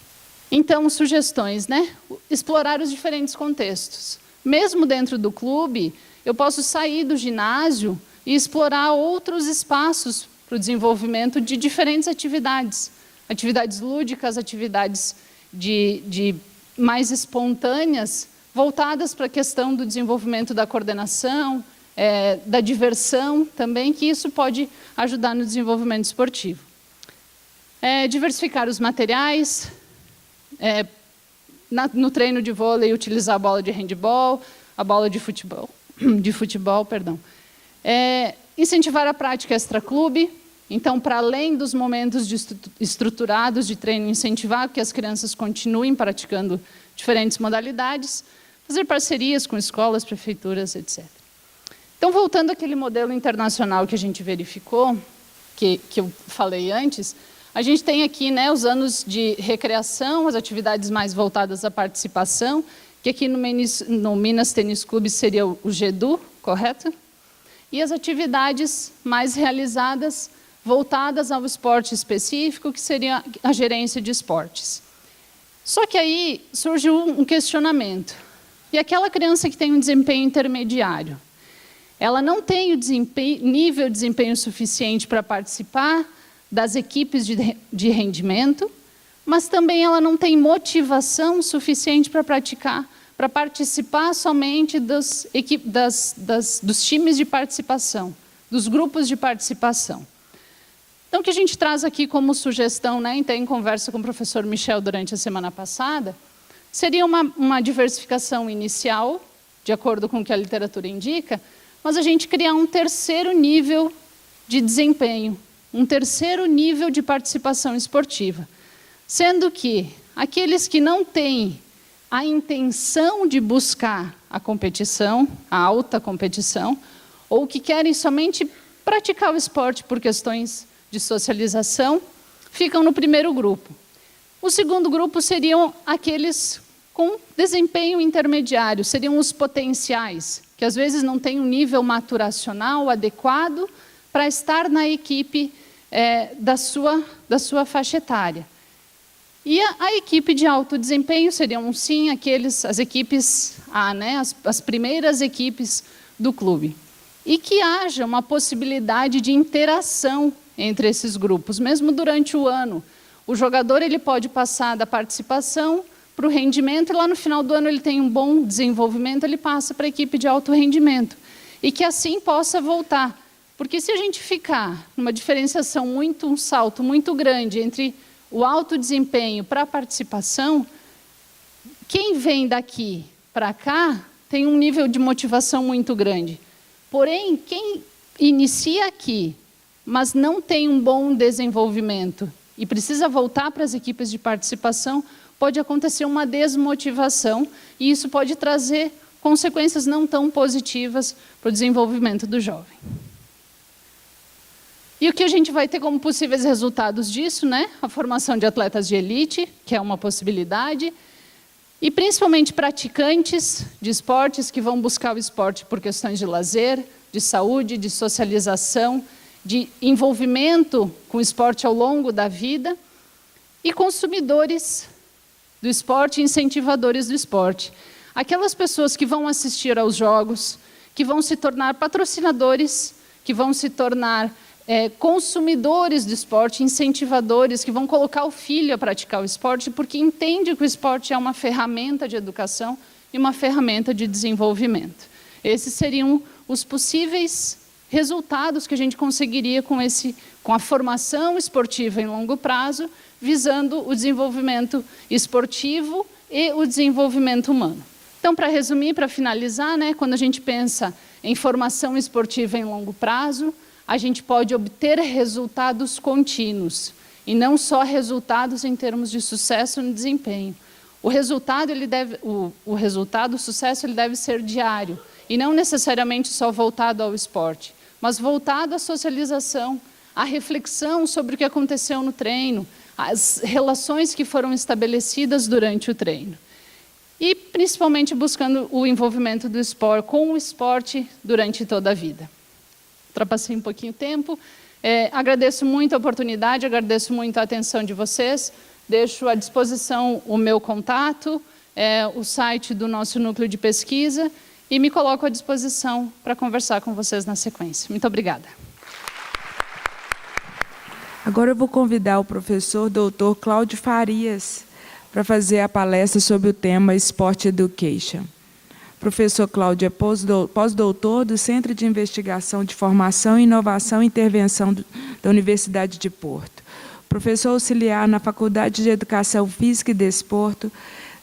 Então, sugestões, né? Explorar os diferentes contextos. Mesmo dentro do clube, eu posso sair do ginásio e explorar outros espaços para o desenvolvimento de diferentes atividades. Atividades lúdicas, atividades mais espontâneas, voltadas para a questão do desenvolvimento da coordenação, da diversão também, que isso pode ajudar no desenvolvimento esportivo. Diversificar os materiais, no treino de vôlei, utilizar a bola de handebol, a bola de futebol, incentivar a prática extraclube. Então, para além dos momentos estruturados de treino, incentivar que as crianças continuem praticando diferentes modalidades, fazer parcerias com escolas, prefeituras, etc. Então, voltando àquele modelo internacional que a gente verificou, que eu falei antes, a gente tem aqui, né, os anos de recreação, as atividades mais voltadas à participação, que aqui no Minas Tênis Clube seria o GEDU, correto? E as atividades mais realizadas voltadas ao esporte específico, que seria a gerência de esportes. Só que aí surge um questionamento. E aquela criança que tem um desempenho intermediário, ela não tem o nível de desempenho suficiente para participar das equipes de rendimento, mas também ela não tem motivação suficiente para participar somente dos times de participação, dos grupos de participação. Então, o que a gente traz aqui como sugestão, né, em conversa com o professor Michel durante a semana passada, seria uma diversificação inicial, de acordo com o que a literatura indica, mas a gente criar um terceiro nível de desempenho, um terceiro nível de participação esportiva. Sendo que aqueles que não têm a intenção de buscar a competição, a alta competição, ou que querem somente praticar o esporte por questões de socialização, ficam no primeiro grupo. O segundo grupo seriam aqueles com desempenho intermediário, seriam os potenciais, que às vezes não têm um nível maturacional adequado para estar na equipe da sua faixa etária. E a equipe de alto desempenho seriam, sim, as equipes A, né, as primeiras equipes do clube. E que haja uma possibilidade de interação entre esses grupos, mesmo durante o ano. O jogador ele pode passar da participação para o rendimento, e lá no final do ano ele tem um bom desenvolvimento, ele passa para a equipe de alto rendimento. E que assim possa voltar. Porque se a gente ficar numa diferenciação um salto muito grande entre o alto desempenho para a participação, quem vem daqui para cá tem um nível de motivação muito grande. Porém, quem inicia aqui, mas não tem um bom desenvolvimento e precisa voltar para as equipes de participação, pode acontecer uma desmotivação e isso pode trazer consequências não tão positivas para o desenvolvimento do jovem. E o que a gente vai ter como possíveis resultados disso, né? A formação de atletas de elite, que é uma possibilidade, e principalmente praticantes de esportes que vão buscar o esporte por questões de lazer, de saúde, de socialização, de envolvimento com o esporte ao longo da vida, e consumidores do esporte, incentivadores do esporte. Aquelas pessoas que vão assistir aos jogos, que vão se tornar patrocinadores, que vão se tornar consumidores do esporte, incentivadores, que vão colocar o filho a praticar o esporte, porque entende que o esporte é uma ferramenta de educação e uma ferramenta de desenvolvimento. Esses seriam os possíveis resultados que a gente conseguiria com a formação esportiva em longo prazo, visando o desenvolvimento esportivo e o desenvolvimento humano. Então, para resumir, para finalizar, né, quando a gente pensa em formação esportiva em longo prazo, a gente pode obter resultados contínuos, e não só resultados em termos de sucesso no desempenho. O sucesso ele deve ser diário, e não necessariamente só voltado ao esporte, mas voltado à socialização, à reflexão sobre o que aconteceu no treino, as relações que foram estabelecidas durante o treino. E, principalmente, buscando o envolvimento do esporte, com o esporte durante toda a vida. Ultrapassei um pouquinho o tempo. Agradeço muito a oportunidade, agradeço muito a atenção de vocês. Deixo à disposição o meu contato, o site do nosso núcleo de pesquisa, e me coloco à disposição para conversar com vocês na sequência. Muito obrigada. Agora eu vou convidar o professor doutor Cláudio Farias para fazer a palestra sobre o tema Sport Education. Professor Cláudio é pós-doutor do Centro de Investigação de Formação, Inovação e Intervenção da Universidade de Porto. Professor auxiliar na Faculdade de Educação Física e Desporto,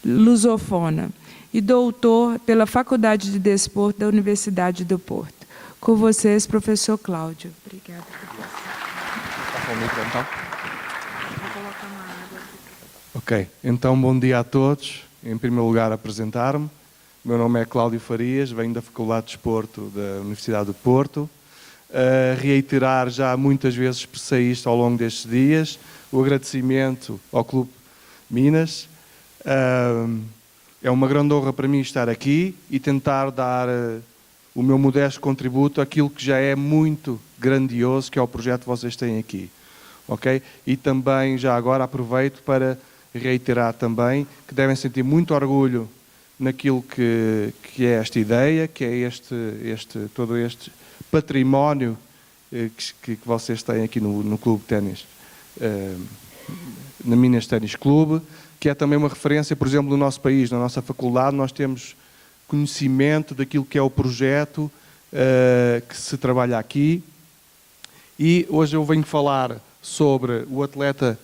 Lusofona. E doutor pela Faculdade de Desporto da Universidade do Porto. Com vocês, professor Cláudio. Obrigada. Ok, então bom dia a todos. Em primeiro lugar, apresentar-me. Meu nome é Cláudio Farias, venho da Faculdade de Desporto da Universidade do Porto. Reiterar, já muitas vezes expressei isto ao longo destes dias, o agradecimento ao Clube Minas. É uma grande honra para mim estar aqui e tentar dar o meu modesto contributo àquilo que já é muito grandioso, que é o projeto que vocês têm aqui. Okay? E também, já agora, aproveito para reiterar também que devem sentir muito orgulho naquilo que é esta ideia, que é todo este património que vocês têm aqui no Clube de Ténis, na Minas Ténis Clube, que é também uma referência, por exemplo, no nosso país, na nossa faculdade, nós temos conhecimento daquilo que é o projeto que se trabalha aqui. E hoje eu venho falar sobre o atleta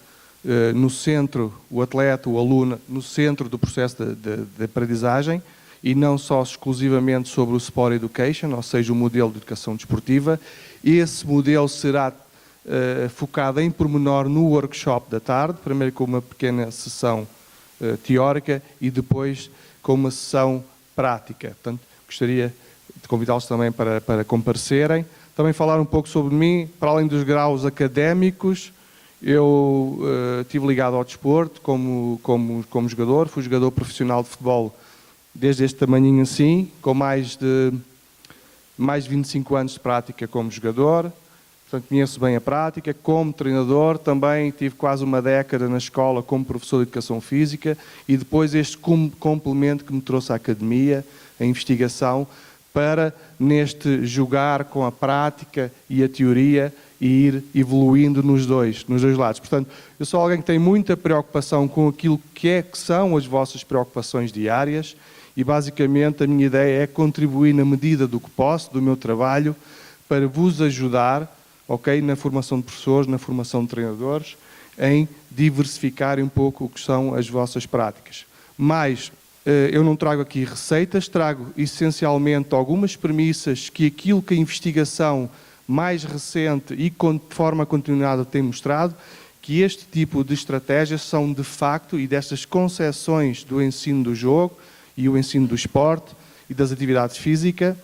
no centro, o aluno no centro do processo de aprendizagem, e não só exclusivamente sobre o Sport Education, ou seja, o modelo de educação desportiva. Esse modelo será focado em pormenor no workshop da tarde, primeiro com uma pequena sessão teórica e depois com uma sessão prática. Portanto, gostaria de convidá-los também para comparecerem. Também falar um pouco sobre mim, para além dos graus académicos, eu estive ligado ao desporto como jogador, fui jogador profissional de futebol desde este tamanhinho assim, com mais de 25 anos de prática como jogador, portanto conheço bem a prática. Como treinador também tive quase uma década na escola como professor de educação física, e depois este complemento que me trouxe à academia, a investigação, para neste jogar com a prática e a teoria e ir evoluindo nos dois lados. Portanto, eu sou alguém que tem muita preocupação com aquilo que são as vossas preocupações diárias, e basicamente a minha ideia é contribuir na medida do que posso, do meu trabalho, para vos ajudar, ok, na formação de professores, na formação de treinadores, em diversificarem um pouco o que são as vossas práticas. Mas eu não trago aqui receitas, trago essencialmente algumas premissas que aquilo que a investigação mais recente e de forma continuada tem mostrado, que este tipo de estratégias são de facto, e destas concepções do ensino do jogo e o ensino do esporte e das atividades físicas,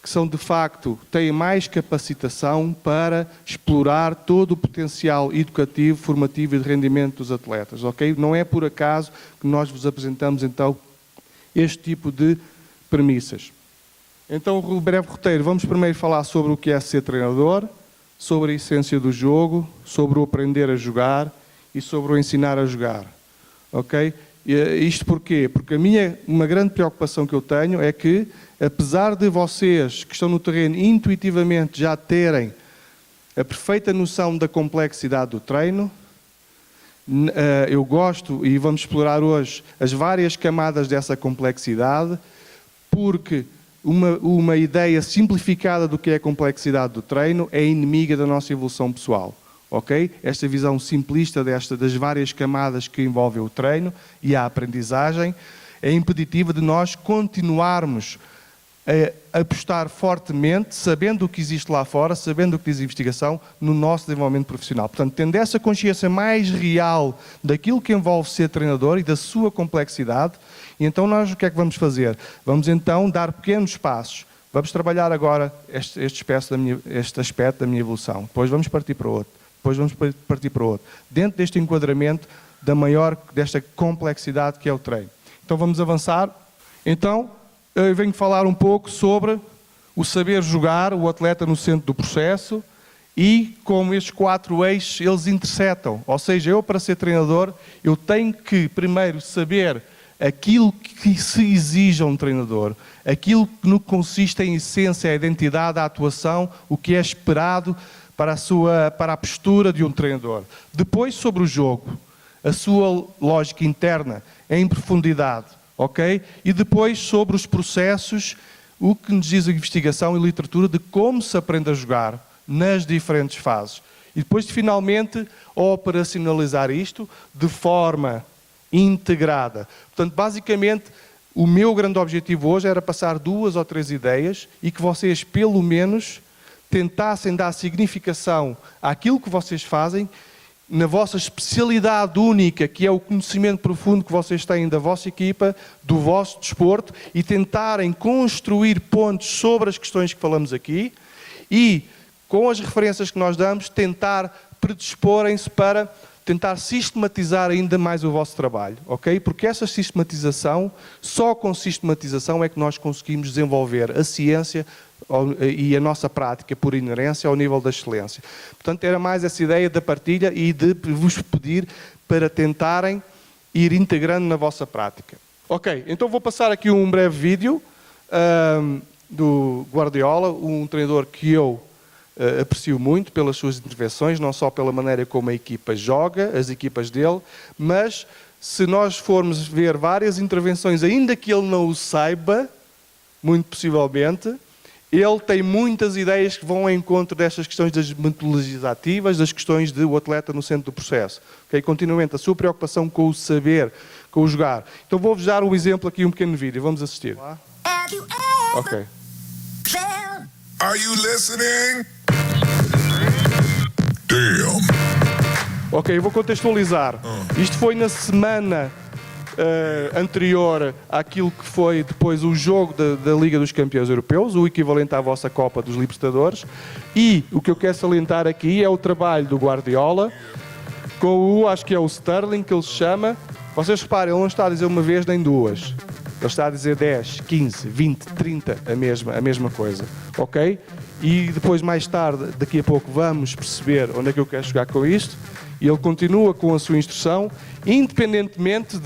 que são de facto, têm mais capacitação para explorar todo o potencial educativo, formativo e de rendimento dos atletas, ok? Não é por acaso que nós vos apresentamos então este tipo de premissas. Então, o breve roteiro, vamos primeiro falar sobre o que é ser treinador, sobre a essência do jogo, sobre o aprender a jogar e sobre o ensinar a jogar, ok? Isto porquê? Porque uma grande preocupação que eu tenho é que, apesar de vocês que estão no terreno intuitivamente já terem a perfeita noção da complexidade do treino, eu gosto, e vamos explorar hoje, as várias camadas dessa complexidade, porque uma ideia simplificada do que é a complexidade do treino é inimiga da nossa evolução pessoal. Okay? Esta visão simplista das várias camadas que envolvem o treino e a aprendizagem é impeditiva de nós continuarmos a apostar fortemente, sabendo o que existe lá fora, sabendo o que diz a investigação, no nosso desenvolvimento profissional. Portanto, tendo essa consciência mais real daquilo que envolve ser treinador e da sua complexidade, e então nós o que é que vamos fazer? Vamos então dar pequenos passos. Vamos trabalhar agora este aspecto da minha evolução. Depois vamos partir para outro. Depois vamos partir para outro. Dentro deste enquadramento desta complexidade que é o treino. Então vamos avançar. Então, eu venho falar um pouco sobre o saber jogar, o atleta no centro do processo, e como estes 4 eixos, eles intersetam. Ou seja, eu para ser treinador, eu tenho que primeiro saber aquilo que se exige a um treinador, aquilo que no que consiste em essência, a identidade, a atuação, o que é esperado para a postura de um treinador. Depois sobre o jogo, a sua lógica interna em profundidade, ok? E depois sobre os processos, o que nos diz a investigação e a literatura de como se aprende a jogar nas diferentes fases. E depois, finalmente, operacionalizar isto de forma integrada. Portanto, basicamente, o meu grande objetivo hoje era passar 2 ou 3 ideias e que vocês, pelo menos, tentassem dar significação àquilo que vocês fazem, na vossa especialidade única, que é o conhecimento profundo que vocês têm da vossa equipa, do vosso desporto, e tentarem construir pontos sobre as questões que falamos aqui e, com as referências que nós damos, tentar predisporem-se para tentar sistematizar ainda mais o vosso trabalho, ok? Porque essa sistematização, só com sistematização é que nós conseguimos desenvolver a ciência e a nossa prática por inerência ao nível da excelência. Portanto, era mais essa ideia da partilha e de vos pedir para tentarem ir integrando na vossa prática. Ok, então vou passar aqui um breve vídeo do Guardiola, um treinador que eu aprecio muito pelas suas intervenções, não só pela maneira como a equipa joga, as equipas dele, mas se nós formos ver várias intervenções, ainda que ele não o saiba, muito possivelmente, ele tem muitas ideias que vão ao encontro destas questões das metodologias ativas, das questões de o atleta no centro do processo. Okay? Continuamente, a sua preocupação com o saber, com o jogar. Então vou-vos dar um exemplo aqui, um pequeno vídeo. Vamos assistir. Ok. Are you listening? Damn. Ok, vou contextualizar. Isto foi na semana anterior àquilo que foi depois o jogo da Liga dos Campeões Europeus, o equivalente à vossa Copa dos Libertadores. E o que eu quero salientar aqui é o trabalho do Guardiola com o, acho que é o Sterling, que ele se chama. Vocês reparem, ele não está a dizer uma vez nem duas. Ele está a dizer 10, 15, 20, 30, a mesma coisa. Ok? E depois, mais tarde, daqui a pouco, vamos perceber onde é que eu quero chegar com isto. E ele continua com a sua instrução, independentemente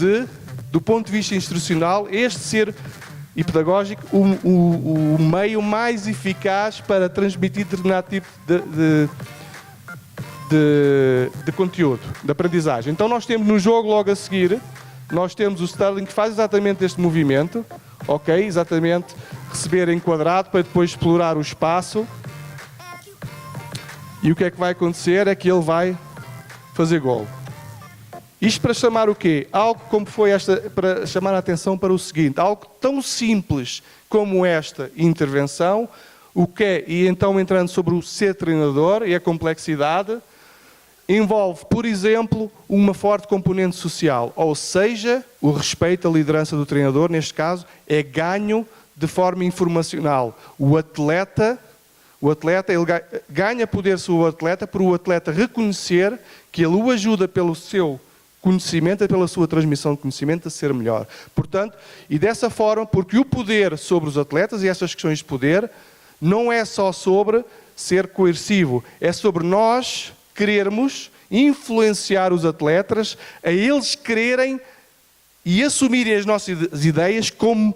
do ponto de vista instrucional, este ser e pedagógico o meio mais eficaz para transmitir determinado tipo de conteúdo, de aprendizagem. Então nós temos no jogo logo a seguir, nós temos o Sterling que faz exatamente este movimento, ok? Exatamente, receber em quadrado para depois explorar o espaço. E o que é que vai acontecer é que ele vai fazer gol. Isto para chamar o quê? Algo como foi para chamar a atenção para o seguinte, algo tão simples como esta intervenção, o que é, e então entrando sobre o ser treinador e a complexidade, envolve, por exemplo, uma forte componente social, ou seja, o respeito à liderança do treinador, neste caso, é ganho de forma informacional. O atleta ele ganha poder sobre o atleta por o atleta reconhecer que ele o ajuda pelo seu conhecimento e pela sua transmissão de conhecimento a ser melhor. Portanto, e dessa forma, porque o poder sobre os atletas e estas questões de poder não é só sobre ser coercivo, é sobre nós querermos influenciar os atletas a eles quererem e assumirem as nossas ideias como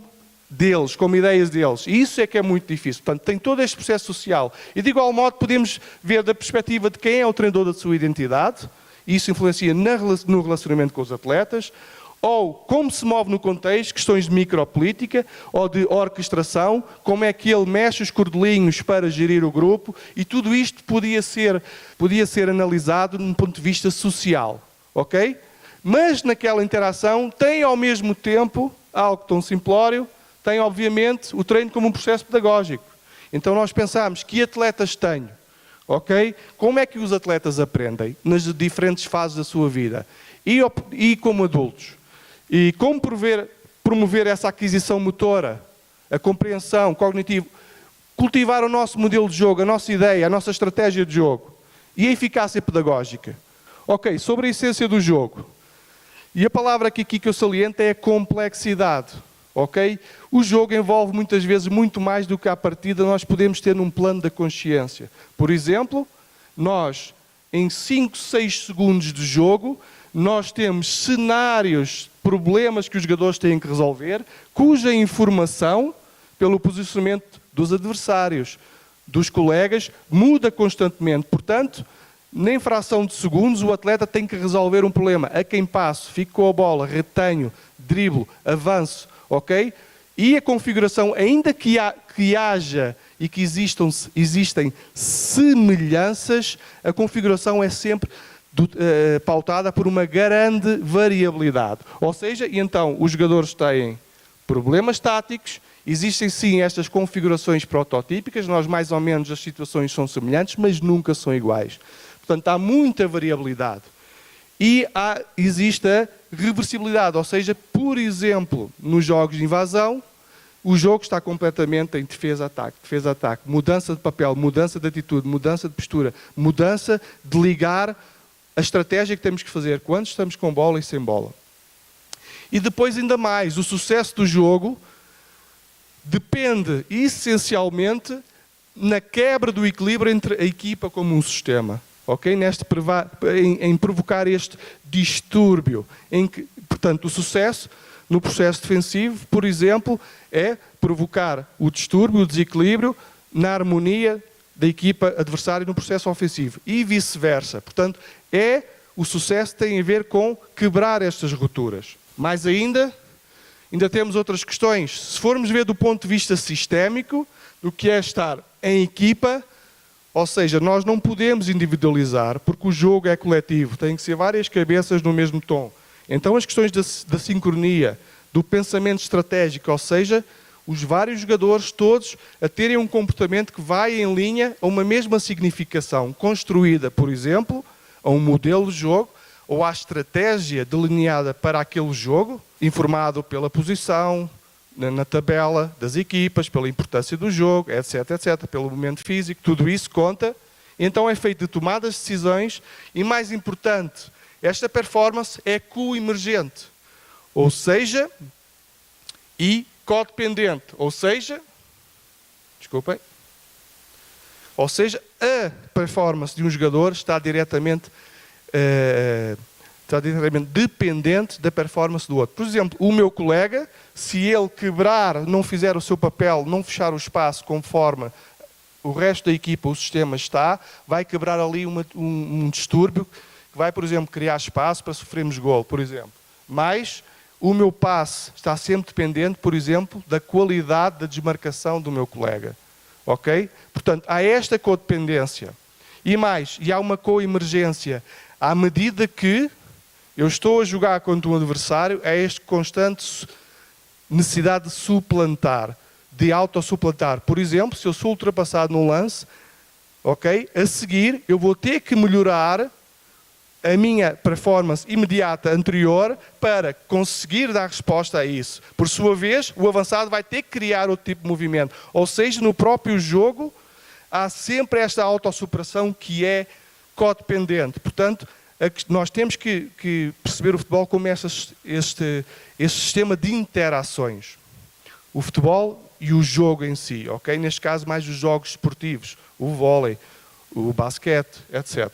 deles, como ideias deles. E isso é que é muito difícil. Portanto, tem todo este processo social. E de igual modo podemos ver da perspectiva de quem é o treinador da sua identidade, e isso influencia no relacionamento com os atletas, ou como se move no contexto, questões de micropolítica ou de orquestração, como é que ele mexe os cordelinhos para gerir o grupo, e tudo isto podia ser analisado num ponto de vista social, ok? Mas naquela interação tem ao mesmo tempo algo tão simplório, tem obviamente o treino como um processo pedagógico. Então nós pensamos, que atletas tenho? Ok? Como é que os atletas aprendem nas diferentes fases da sua vida? E como adultos? E como promover essa aquisição motora, a compreensão cognitiva, cultivar o nosso modelo de jogo, a nossa ideia, a nossa estratégia de jogo e a eficácia pedagógica. Ok, sobre a essência do jogo. E a palavra aqui que eu saliento é a complexidade. Ok? O jogo envolve muitas vezes muito mais do que à partida nós podemos ter num plano da consciência. Por exemplo, nós em 5, 6 segundos de jogo, nós temos cenários, problemas que os jogadores têm que resolver, cuja informação, pelo posicionamento dos adversários, dos colegas, muda constantemente. Portanto, nem fração de segundos, o atleta tem que resolver um problema. A quem passo, fico com a bola, retenho, driblo, avanço, ok? E a configuração, ainda que haja e que existem semelhanças, a configuração é sempre pautada por uma grande variabilidade. Ou seja, e então os jogadores têm problemas táticos, existem sim estas configurações prototípicas, nós mais ou menos as situações são semelhantes, mas nunca são iguais. Portanto, há muita variabilidade. E existe a reversibilidade, ou seja, por exemplo, nos jogos de invasão, o jogo está completamente em defesa-ataque, mudança de papel, mudança de atitude, mudança de postura, mudança de ligar a estratégia que temos que fazer quando estamos com bola e sem bola. E depois ainda mais, o sucesso do jogo depende essencialmente na quebra do equilíbrio entre a equipa como um sistema. Ok? Em provocar este distúrbio. Portanto, o sucesso no processo defensivo, por exemplo, é provocar o distúrbio, o desequilíbrio na harmonia da equipa adversária no processo ofensivo e vice-versa. Portanto, o sucesso tem a ver com quebrar estas rupturas. Mais ainda temos outras questões. Se formos ver do ponto de vista sistémico, do que é estar em equipa, ou seja, nós não podemos individualizar, porque o jogo é coletivo, tem que ser várias cabeças no mesmo tom. Então as questões da sincronia, do pensamento estratégico, ou seja, os vários jogadores todos a terem um comportamento que vai em linha a uma mesma significação, construída, por exemplo, a um modelo de jogo, ou à estratégia delineada para aquele jogo, informado pela posição, na tabela das equipas, pela importância do jogo, etc, etc, pelo momento físico, tudo isso conta. Então é feito de tomadas de decisões e, mais importante, esta performance é coemergente, ou seja, e codependente, ou seja, a performance de um jogador está diretamente dependente da performance do outro. Por exemplo, o meu colega, se ele quebrar, não fizer o seu papel, não fechar o espaço conforme o resto da equipa, o sistema está, vai quebrar ali um distúrbio que vai, por exemplo, criar espaço para sofrermos golo, por exemplo. Mas o meu passe está sempre dependente, por exemplo, da qualidade da desmarcação do meu colega. Ok? Portanto, há esta codependência. E mais, há uma coemergência. À medida que eu estou a jogar contra um adversário, é esta constante necessidade de suplantar, de autossuplantar. Por exemplo, se eu sou ultrapassado num lance, ok? A seguir eu vou ter que melhorar a minha performance imediata anterior para conseguir dar resposta a isso. Por sua vez, o avançado vai ter que criar outro tipo de movimento. Ou seja, no próprio jogo, há sempre esta autossuperação que é codependente. Portanto, nós temos que perceber o futebol como este sistema de interações. O futebol e o jogo em si, ok? Neste caso, mais os jogos esportivos, o vôlei, o basquete, etc.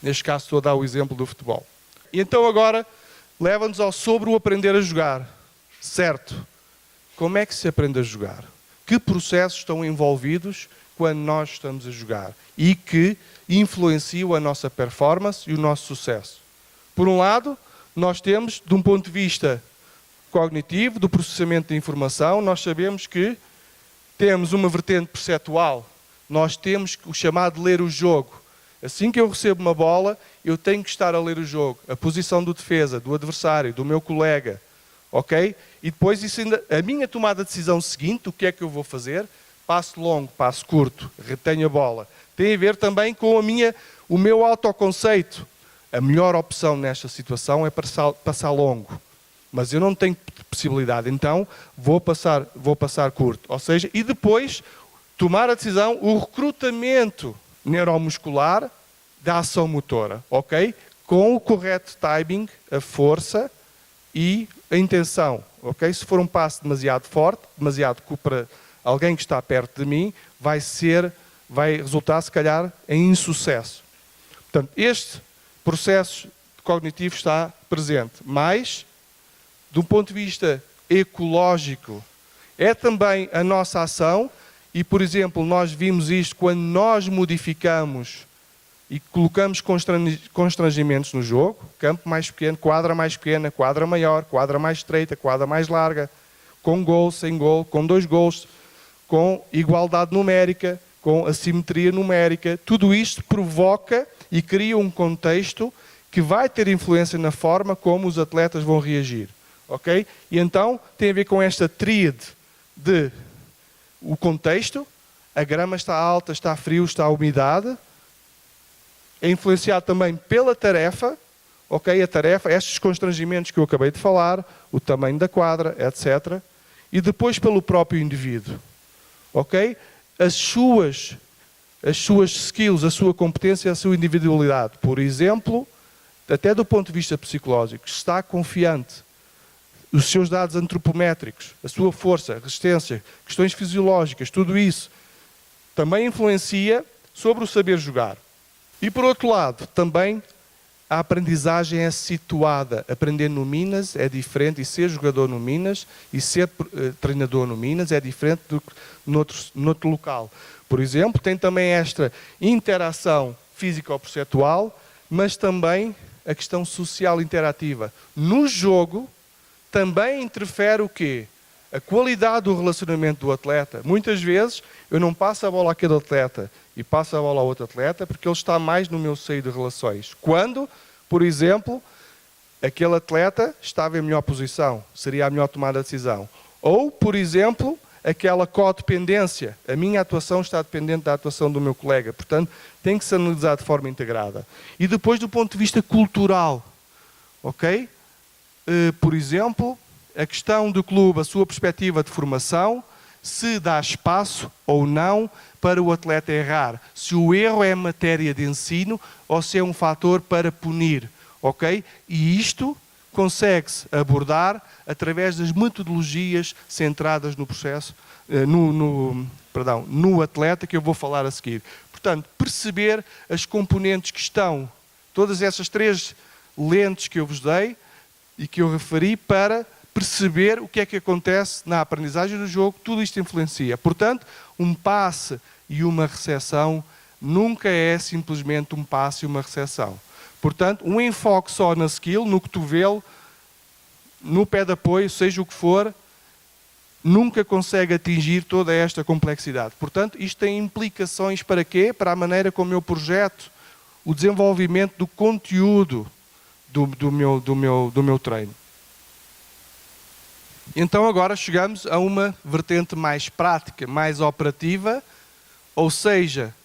Neste caso, estou a dar o exemplo do futebol. E então agora, leva-nos sobre o aprender a jogar. Certo. Como é que se aprende a jogar? Que processos estão envolvidos quando nós estamos a jogar? E que influenciam a nossa performance e o nosso sucesso? Por um lado, nós temos, de um ponto de vista cognitivo, do processamento de informação, nós sabemos que temos uma vertente perceptual. Nós temos o chamado ler o jogo. Assim que eu recebo uma bola, eu tenho que estar a ler o jogo. A posição do defesa, do adversário, do meu colega. Ok? E depois, a minha tomada de decisão seguinte, o que é que eu vou fazer? Passo longo, passo curto, retenho a bola. Tem a ver também com o meu autoconceito. A melhor opção nesta situação é passar longo. Mas eu não tenho possibilidade, então vou passar curto. Ou seja, e depois tomar a decisão, o recrutamento neuromuscular da ação motora, ok? Com o correto timing, a força e a intenção, ok? Se for um passo demasiado forte, demasiado para alguém que está perto de mim, vai resultar, se calhar, em insucesso. Portanto, este processo cognitivo está presente, mas, de um ponto de vista ecológico, é também a nossa ação. E, por exemplo, nós vimos isto quando nós modificamos e colocamos constrangimentos no jogo. Campo mais pequeno, quadra mais pequena, quadra maior, quadra mais estreita, quadra mais larga, com gol, sem gol, com 2 gols, com igualdade numérica, com assimetria numérica. Tudo isto provoca e cria um contexto que vai ter influência na forma como os atletas vão reagir. Ok? E então tem a ver com esta tríade de o contexto, a grama está alta, está frio, está a umidade, é influenciado também pela tarefa, ok? A tarefa, estes constrangimentos que eu acabei de falar, o tamanho da quadra, etc. E depois pelo próprio indivíduo, ok? As suas skills, a sua competência, a sua individualidade. Por exemplo, até do ponto de vista psicológico, está confiante. Os seus dados antropométricos, a sua força, resistência, questões fisiológicas, tudo isso também influencia sobre o saber jogar. E por outro lado, também a aprendizagem é situada. Aprender no Minas é diferente, e ser jogador no Minas e ser treinador no Minas é diferente do que noutro local. Por exemplo, tem também esta interação físico-perceptual, mas também a questão social interativa. No jogo também interfere o quê? A qualidade do relacionamento do atleta. Muitas vezes eu não passo a bola àquele atleta e passo a bola ao outro atleta porque ele está mais no meu seio de relações. Quando, por exemplo, aquele atleta estava em melhor posição, seria a melhor tomada de decisão. Ou, por exemplo, aquela codependência. A minha atuação está dependente da atuação do meu colega. Portanto, tem que ser analisado de forma integrada. E depois, do ponto de vista cultural, ok? Por exemplo, a questão do clube, a sua perspectiva de formação, se dá espaço ou não para o atleta errar. Se o erro é matéria de ensino ou se é um fator para punir, ok? E isto consegue-se abordar através das metodologias centradas no processo, no atleta, que eu vou falar a seguir. Portanto, perceber as componentes que estão, todas essas 3 lentes que eu vos dei e que eu referi, para perceber o que é que acontece na aprendizagem do jogo, tudo isto influencia. Portanto, um passe e uma recepção nunca é simplesmente um passe e uma recepção. Portanto, um enfoque só na skill, no cotovelo, no pé de apoio, seja o que for, nunca consegue atingir toda esta complexidade. Portanto, isto tem implicações para quê? Para a maneira como eu projeto o desenvolvimento do conteúdo do meu treino. Então agora chegamos a uma vertente mais prática, mais operativa, ou seja,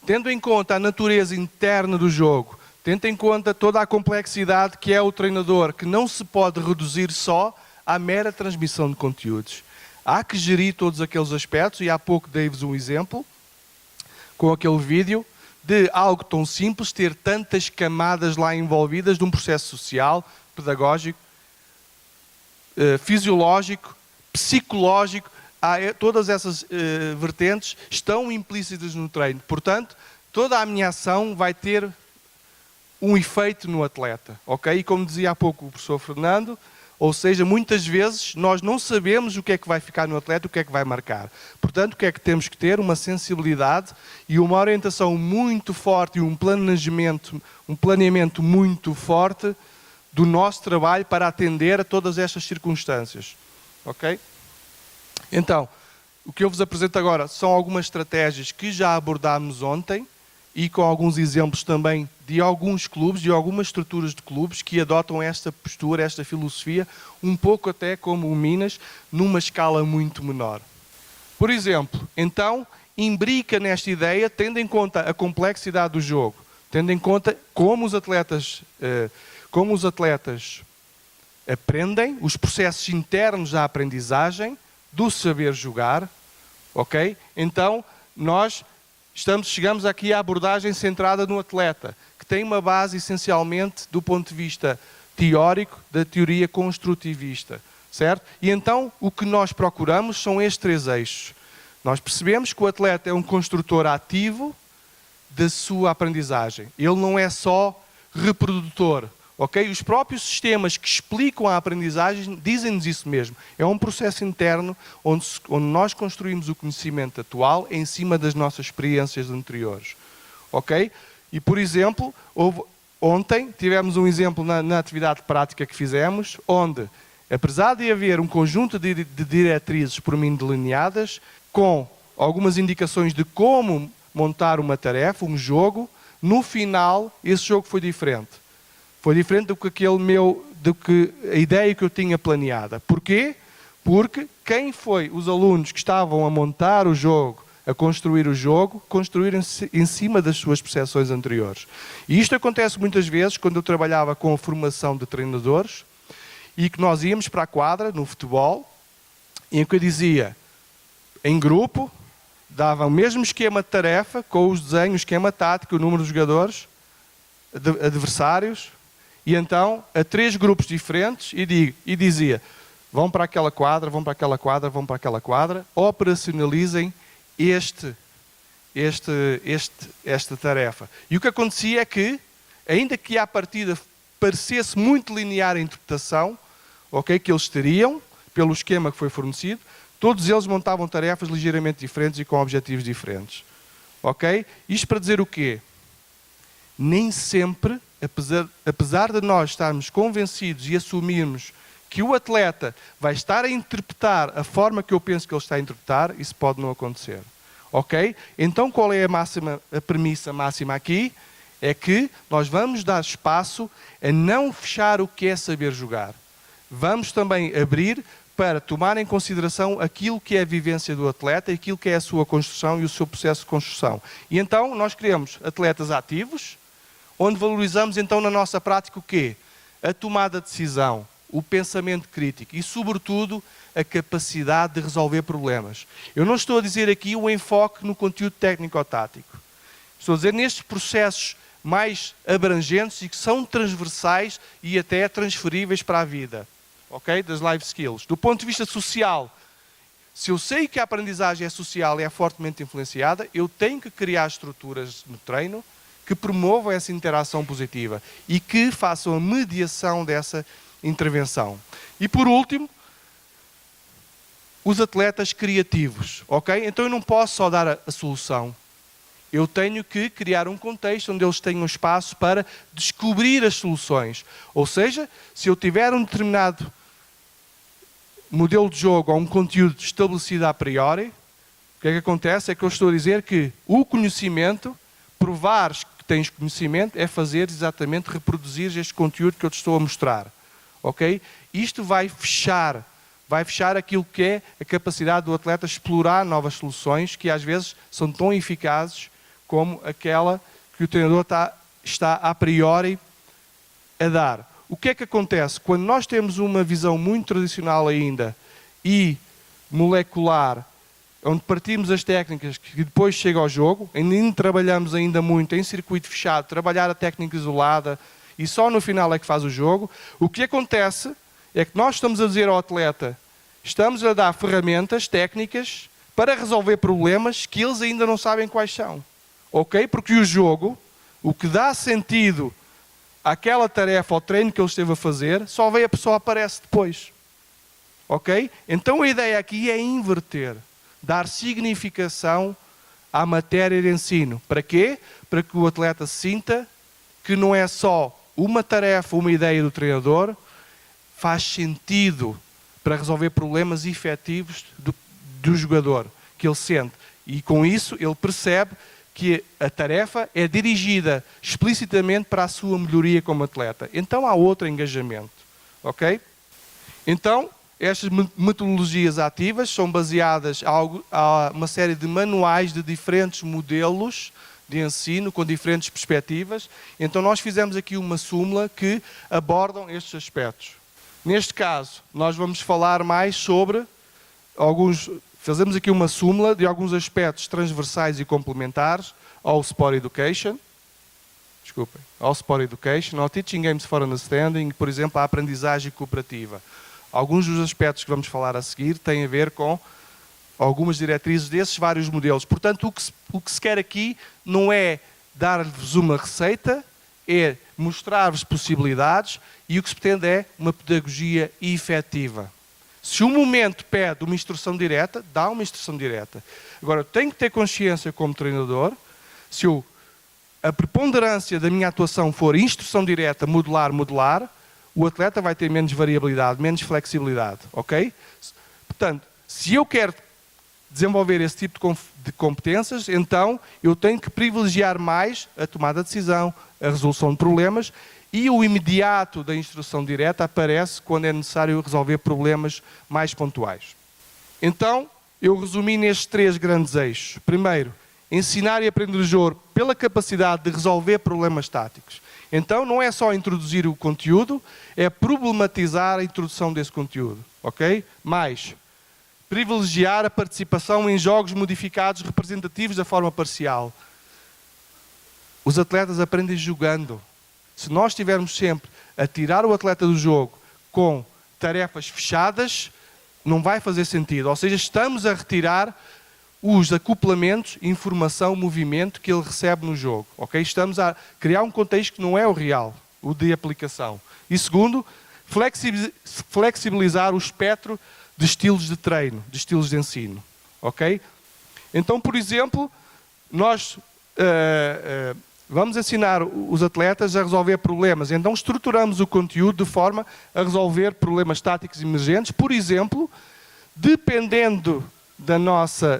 tendo em conta a natureza interna do jogo, tendo em conta toda a complexidade que é o treinador, que não se pode reduzir só à mera transmissão de conteúdos. Há que gerir todos aqueles aspectos, e há pouco dei-vos um exemplo, com aquele vídeo, de algo tão simples, ter tantas camadas lá envolvidas de um processo social, pedagógico, fisiológico, psicológico. Todas essas vertentes estão implícitas no treino. Portanto, toda a minha ação vai ter um efeito no atleta, ok? E como dizia há pouco o professor Fernando, ou seja, muitas vezes nós não sabemos o que é que vai ficar no atleta, o que é que vai marcar. Portanto, o que é que temos que ter? Uma sensibilidade e uma orientação muito forte e um planeamento muito forte do nosso trabalho para atender a todas estas circunstâncias, ok? Então, o que eu vos apresento agora são algumas estratégias que já abordámos ontem e com alguns exemplos também de alguns clubes, de algumas estruturas de clubes que adotam esta postura, esta filosofia, um pouco até como o Minas, numa escala muito menor. Por exemplo, então, imbrica nesta ideia, tendo em conta a complexidade do jogo, tendo em conta como os atletas aprendem, os processos internos da aprendizagem, do saber jogar, ok? Então, nós chegamos aqui à abordagem centrada no atleta, que tem uma base essencialmente do ponto de vista teórico, da teoria construtivista, certo? E então, o que nós procuramos são estes 3 eixos. Nós percebemos que o atleta é um construtor ativo da sua aprendizagem. Ele não é só reprodutor. Okay? Os próprios sistemas que explicam a aprendizagem dizem-nos isso mesmo. É um processo interno onde nós construímos o conhecimento atual em cima das nossas experiências anteriores. Okay? E, por exemplo, ontem tivemos um exemplo na atividade prática que fizemos, onde, apesar de haver um conjunto de diretrizes por mim delineadas, com algumas indicações de como montar uma tarefa, um jogo, no final esse jogo foi diferente. Foi diferente do que a ideia que eu tinha planeada. Porquê? Porque quem foi os alunos que estavam a montar o jogo, a construir o jogo, construíram em cima das suas percepções anteriores. E isto acontece muitas vezes quando eu trabalhava com a formação de treinadores e que nós íamos para a quadra, no futebol, em que eu dizia, em grupo, dava o mesmo esquema de tarefa, com os desenhos, o esquema tático, o número de jogadores, adversários, e então, a 3 grupos diferentes, e dizia, vão para aquela quadra, vão para aquela quadra, vão para aquela quadra, operacionalizem esta tarefa. E o que acontecia é que ainda que à partida parecesse muito linear a interpretação, ok, que eles teriam, pelo esquema que foi fornecido, todos eles montavam tarefas ligeiramente diferentes e com objetivos diferentes. Ok? Isto para dizer o quê? Nem sempre, apesar de nós estarmos convencidos e assumirmos que o atleta vai estar a interpretar a forma que eu penso que ele está a interpretar, isso pode não acontecer. Ok? Então qual é a premissa máxima aqui? É que nós vamos dar espaço a não fechar o que é saber jogar. Vamos também abrir para tomar em consideração aquilo que é a vivência do atleta e aquilo que é a sua construção e o seu processo de construção. E então nós criamos atletas ativos, onde valorizamos então na nossa prática o quê? A tomada de decisão, o pensamento crítico e, sobretudo, a capacidade de resolver problemas. Eu não estou a dizer aqui o enfoque no conteúdo técnico-tático. Estou a dizer nestes processos mais abrangentes e que são transversais e até transferíveis para a vida. Ok? Das life skills. Do ponto de vista social, se eu sei que a aprendizagem é social e é fortemente influenciada, eu tenho que criar estruturas no treino que promovam essa interação positiva e que façam a mediação dessa intervenção. E por último, os atletas criativos. Ok? Então eu não posso só dar a solução. Eu tenho que criar um contexto onde eles tenham espaço para descobrir as soluções. Ou seja, se eu tiver um determinado modelo de jogo ou um conteúdo estabelecido a priori, o que é que acontece? É que eu estou a dizer que o conhecimento, provares que tens conhecimento, é fazer exatamente, reproduzir este conteúdo que eu te estou a mostrar. Ok? Isto vai fechar aquilo que é a capacidade do atleta explorar novas soluções que às vezes são tão eficazes como aquela que o treinador está a priori a dar. O que é que acontece? Quando nós temos uma visão muito tradicional ainda e molecular, onde partimos as técnicas que depois chega ao jogo, ainda trabalhamos ainda muito em circuito fechado, trabalhar a técnica isolada e só no final é que faz o jogo, o que acontece é que nós estamos a dizer ao atleta, estamos a dar ferramentas, técnicas, para resolver problemas que eles ainda não sabem quais são. Ok? Porque o jogo, o que dá sentido àquela tarefa, ao treino que ele esteve a fazer, só aparece depois. Ok? Então a ideia aqui é inverter, dar significação à matéria de ensino. Para quê? Para que o atleta sinta que não é só uma tarefa, uma ideia do treinador, faz sentido para resolver problemas efetivos do jogador, que ele sente. E com isso ele percebe que a tarefa é dirigida explicitamente para a sua melhoria como atleta. Então há outro engajamento. Ok? Então, estas metodologias ativas são baseadas a uma série de manuais de diferentes modelos de ensino, com diferentes perspectivas. Então nós fizemos aqui uma súmula que abordam estes aspectos. Neste caso, nós vamos falar mais sobre fazemos aqui uma súmula de alguns aspectos transversais e complementares ao Sport Education, ao Teaching Games for Understanding, por exemplo, a aprendizagem cooperativa. Alguns dos aspectos que vamos falar a seguir têm a ver com algumas diretrizes desses vários modelos. Portanto, o que se quer aqui não é dar-vos uma receita, é mostrar-vos possibilidades e o que se pretende é uma pedagogia efetiva. Se o momento pede uma instrução direta, dá uma instrução direta. Agora, eu tenho que ter consciência como treinador, se a preponderância da minha atuação for instrução direta, modular, o atleta vai ter menos variabilidade, menos flexibilidade, ok? Portanto, se eu quero desenvolver esse tipo de competências, então eu tenho que privilegiar mais a tomada de decisão, a resolução de problemas, e o imediato da instrução direta aparece quando é necessário resolver problemas mais pontuais. Então, eu resumi nestes 3 grandes eixos. Primeiro, ensinar e aprender o jogo pela capacidade de resolver problemas táticos. Então, não é só introduzir o conteúdo, é problematizar a introdução desse conteúdo. Ok? Mais, privilegiar a participação em jogos modificados representativos da forma parcial. Os atletas aprendem jogando. Se nós estivermos sempre a tirar o atleta do jogo com tarefas fechadas, não vai fazer sentido. Ou seja, estamos a retirar os acoplamentos, informação, movimento que ele recebe no jogo. Okay? Estamos a criar um contexto que não é o real, o de aplicação. E segundo, flexibilizar o espectro de estilos de treino, de estilos de ensino. Okay? Então, por exemplo, nós vamos ensinar os atletas a resolver problemas. Então, estruturamos o conteúdo de forma a resolver problemas táticos emergentes. Por exemplo, dependendo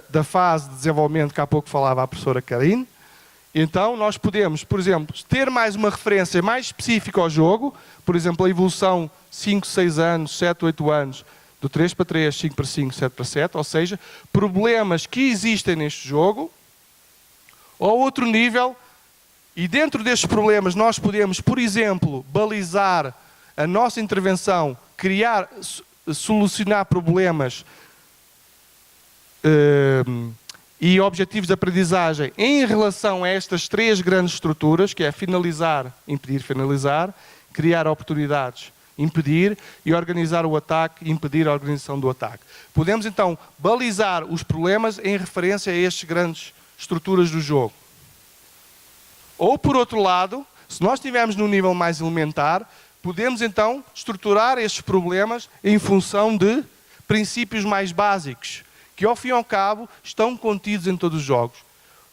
da fase de desenvolvimento que há pouco falava a professora Karine, então nós podemos, por exemplo, ter mais uma referência mais específica ao jogo, por exemplo, a evolução 5, 6 anos, 7, 8 anos, do 3 para 3, 5 para 5, 7 para 7, ou seja, problemas que existem neste jogo, ou outro nível, e dentro destes problemas nós podemos, por exemplo, balizar a nossa intervenção, solucionar problemas e objetivos de aprendizagem em relação a estas 3 grandes estruturas, que é finalizar, impedir, finalizar, criar oportunidades, impedir, e organizar o ataque, impedir a organização do ataque. Podemos então balizar os problemas em referência a estas grandes estruturas do jogo. Ou por outro lado, se nós estivermos num nível mais elementar, podemos então estruturar estes problemas em função de princípios mais básicos, que ao fim e ao cabo estão contidos em todos os jogos.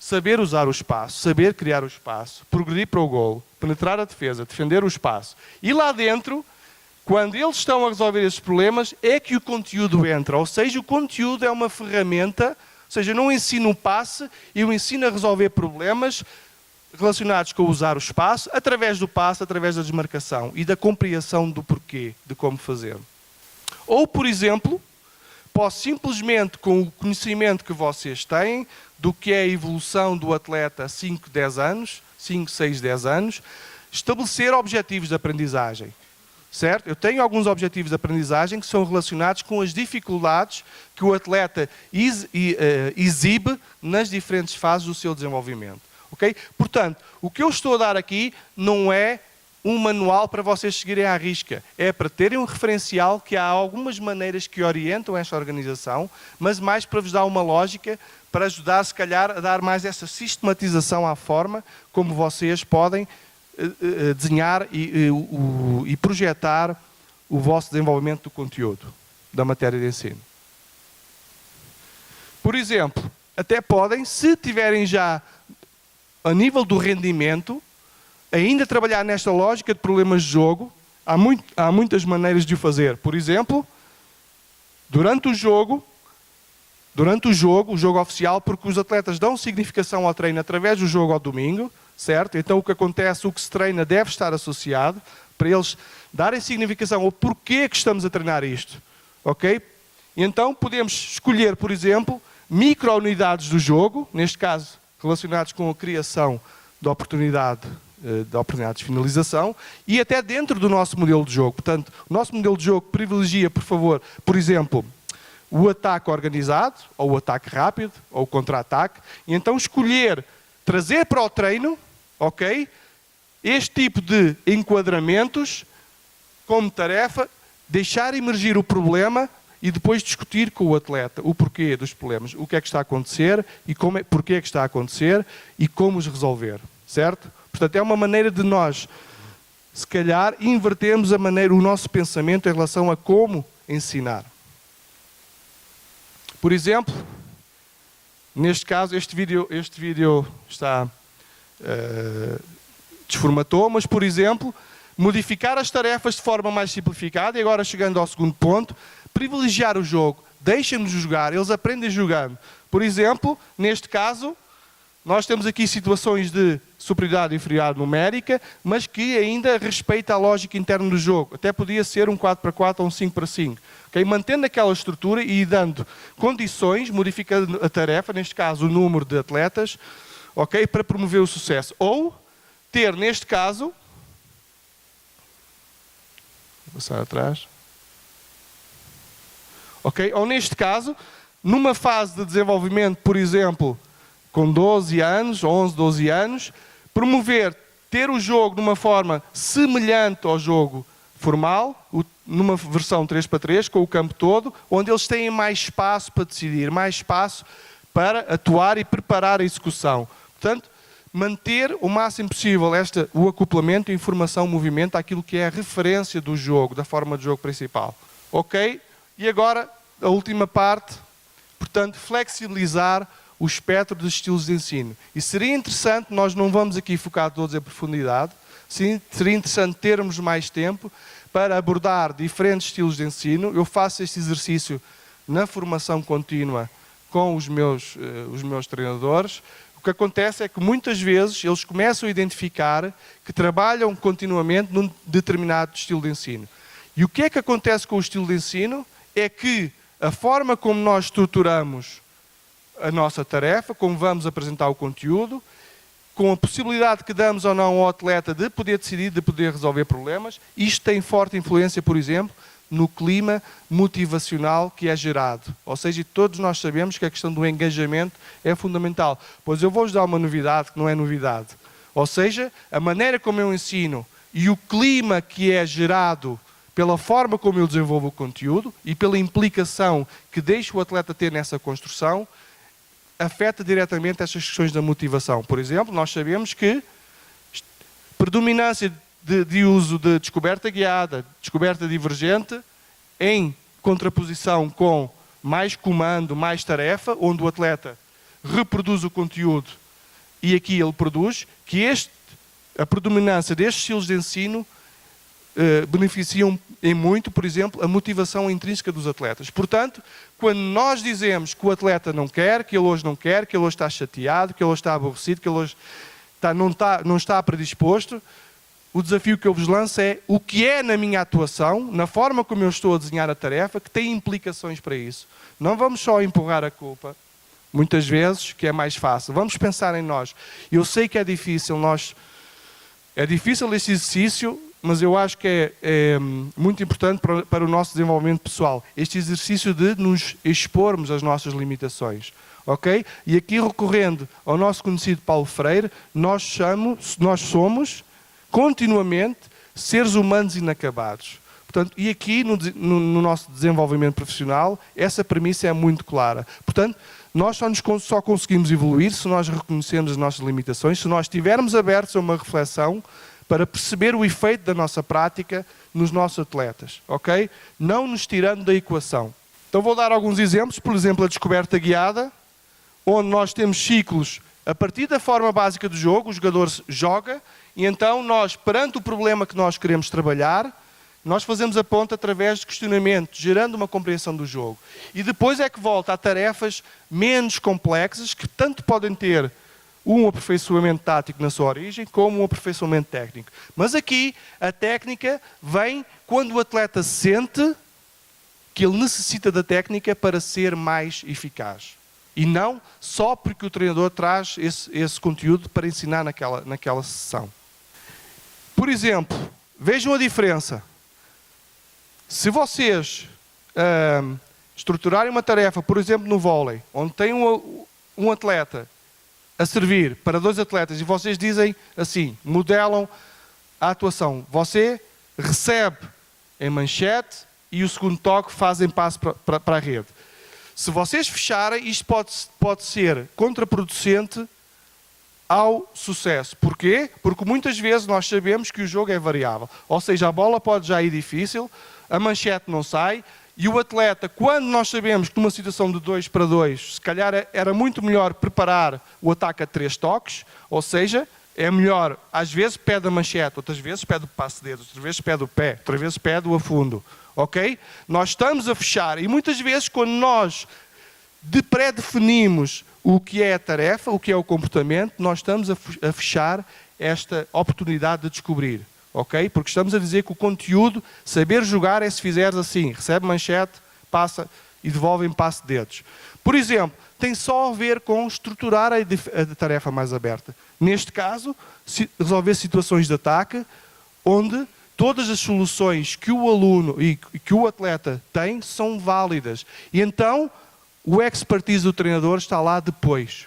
Saber usar o espaço, saber criar o espaço, progredir para o golo, penetrar a defesa, defender o espaço. E lá dentro, quando eles estão a resolver esses problemas, é que o conteúdo entra. Ou seja, o conteúdo é uma ferramenta, ou seja, não ensino o passe, eu ensino a resolver problemas relacionados com usar o espaço, através do passe, através da desmarcação e da compreensão do porquê, de como fazer. Ou, por exemplo, posso simplesmente, com o conhecimento que vocês têm do que é a evolução do atleta a 5, 10 anos, 5, 6, 10 anos, estabelecer objetivos de aprendizagem. Certo? Eu tenho alguns objetivos de aprendizagem que são relacionados com as dificuldades que o atleta exibe nas diferentes fases do seu desenvolvimento. Okay? Portanto, o que eu estou a dar aqui não é um manual para vocês seguirem à risca. É para terem um referencial que há algumas maneiras que orientam esta organização, mas mais para vos dar uma lógica, para ajudar, se calhar, a dar mais essa sistematização à forma como vocês podem desenhar e projetar o vosso desenvolvimento do conteúdo, da matéria de ensino. Por exemplo, até podem, se tiverem já a nível do rendimento, ainda trabalhar nesta lógica de problemas de jogo. Há muitas maneiras de o fazer. Por exemplo, durante o jogo oficial, porque os atletas dão significação ao treino através do jogo ao domingo, certo? Então o que acontece, o que se treina deve estar associado, para eles darem significação ao porquê que estamos a treinar isto. Ok? Então podemos escolher, por exemplo, micro-unidades do jogo, neste caso relacionados com a criação de oportunidades de finalização, e até dentro do nosso modelo de jogo. Portanto, o nosso modelo de jogo privilegia, por exemplo, o ataque organizado, ou o ataque rápido, ou o contra-ataque, e então escolher, trazer para o treino, ok, este tipo de enquadramentos como tarefa, deixar emergir o problema e depois discutir com o atleta o porquê dos problemas, o que é que está a acontecer e porquê é que está a acontecer e como os resolver, certo? Portanto, é uma maneira de nós, se calhar, invertermos o nosso pensamento em relação a como ensinar. Por exemplo, neste caso, este vídeo está desformatou, mas, por exemplo, modificar as tarefas de forma mais simplificada, e agora chegando ao segundo ponto, privilegiar o jogo, deixem-nos jogar, eles aprendem jogando. Por exemplo, neste caso, nós temos aqui situações de superioridade e inferioridade numérica, mas que ainda respeita a lógica interna do jogo. Até podia ser um 4x4 ou um 5x5. Okay? Mantendo aquela estrutura e dando condições, modificando a tarefa, neste caso o número de atletas, okay? Para promover o sucesso. Ou ter, neste caso, vou passar atrás. Okay? Ou neste caso, numa fase de desenvolvimento, por exemplo, com 12 anos, 11, 12 anos, promover, ter o jogo de uma forma semelhante ao jogo formal, numa versão 3x3, com o campo todo, onde eles têm mais espaço para decidir, mais espaço para atuar e preparar a execução. Portanto, manter o máximo possível o acoplamento, informação, movimento, àquilo que é a referência do jogo, da forma de jogo principal. Ok? E agora, a última parte, portanto, flexibilizar o espectro dos estilos de ensino. E seria interessante, nós não vamos aqui focar todos em profundidade, sim, seria interessante termos mais tempo para abordar diferentes estilos de ensino. Eu faço este exercício na formação contínua com os meus treinadores. O que acontece é que muitas vezes eles começam a identificar que trabalham continuamente num determinado estilo de ensino. E o que é que acontece com o estilo de ensino? É que a forma como nós estruturamos a nossa tarefa, como vamos apresentar o conteúdo, com a possibilidade que damos ou não ao atleta de poder decidir, de poder resolver problemas, isto tem forte influência, por exemplo, no clima motivacional que é gerado. Ou seja, todos nós sabemos que a questão do engajamento é fundamental. Pois eu vou-vos dar uma novidade que não é novidade. Ou seja, a maneira como eu ensino e o clima que é gerado pela forma como eu desenvolvo o conteúdo e pela implicação que deixo o atleta ter nessa construção, afeta diretamente estas questões da motivação. Por exemplo, nós sabemos que predominância de uso de descoberta guiada, descoberta divergente, em contraposição com mais comando, mais tarefa, onde o atleta reproduz o conteúdo e aqui ele produz, que a predominância destes estilos de ensino beneficiam em muito, por exemplo, a motivação intrínseca dos atletas. Portanto, quando nós dizemos que o atleta não quer, que ele hoje não quer, que ele hoje está chateado, que ele hoje está aborrecido, que ele hoje não está predisposto, o desafio que eu vos lanço é o que é na minha atuação, na forma como eu estou a desenhar a tarefa, que tem implicações para isso. Não vamos só empurrar a culpa, muitas vezes, que é mais fácil. Vamos pensar em nós. Eu sei que é difícil, é difícil este exercício, mas eu acho que é muito importante para o nosso desenvolvimento pessoal. Este exercício de nos expormos às nossas limitações. Ok? E aqui, recorrendo ao nosso conhecido Paulo Freire, nós somos continuamente seres humanos inacabados. Portanto, e aqui no nosso desenvolvimento profissional, essa premissa é muito clara. Portanto, nós só conseguimos evoluir se nós reconhecermos as nossas limitações, se nós estivermos abertos a uma reflexão para perceber o efeito da nossa prática nos nossos atletas, ok? Não nos tirando da equação. Então vou dar alguns exemplos, por exemplo, a descoberta guiada, onde nós temos ciclos a partir da forma básica do jogo, o jogador joga, e então nós, perante o problema que nós queremos trabalhar, nós fazemos a ponta através de questionamento, gerando uma compreensão do jogo. E depois é que volta a tarefas menos complexas, que tanto podem ter um aperfeiçoamento tático na sua origem, como um aperfeiçoamento técnico. Mas aqui, a técnica vem quando o atleta sente que ele necessita da técnica para ser mais eficaz. E não só porque o treinador traz esse conteúdo para ensinar naquela sessão. Por exemplo, vejam a diferença. Se vocês estruturarem uma tarefa, por exemplo, no vôlei, onde tem um atleta a servir para dois atletas e vocês dizem assim, modelam a atuação. Você recebe em manchete e o segundo toque fazem passo para a rede. Se vocês fecharem, isto pode ser contraproducente ao sucesso. Porquê? Porque muitas vezes nós sabemos que o jogo é variável. Ou seja, a bola pode já ir difícil, a manchete não sai, e o atleta, quando nós sabemos que numa situação de 2 para 2, se calhar era muito melhor preparar o ataque a 3 toques, ou seja, é melhor, às vezes pede a manchete, outras vezes pede o passe de dedo, outras vezes pede o pé, outras vezes pede o afundo. Ok? Nós estamos a fechar, e muitas vezes quando nós pré-definimos o que é a tarefa, o que é o comportamento, nós estamos a fechar esta oportunidade de descobrir. Ok? Porque estamos a dizer que o conteúdo, saber jogar é se fizeres assim, recebe manchete, passa e devolve em passe de dedos. Por exemplo, tem só a ver com estruturar a tarefa mais aberta. Neste caso, resolver situações de ataque, onde todas as soluções que o aluno e que o atleta tem são válidas. E então, o expertise do treinador está lá depois.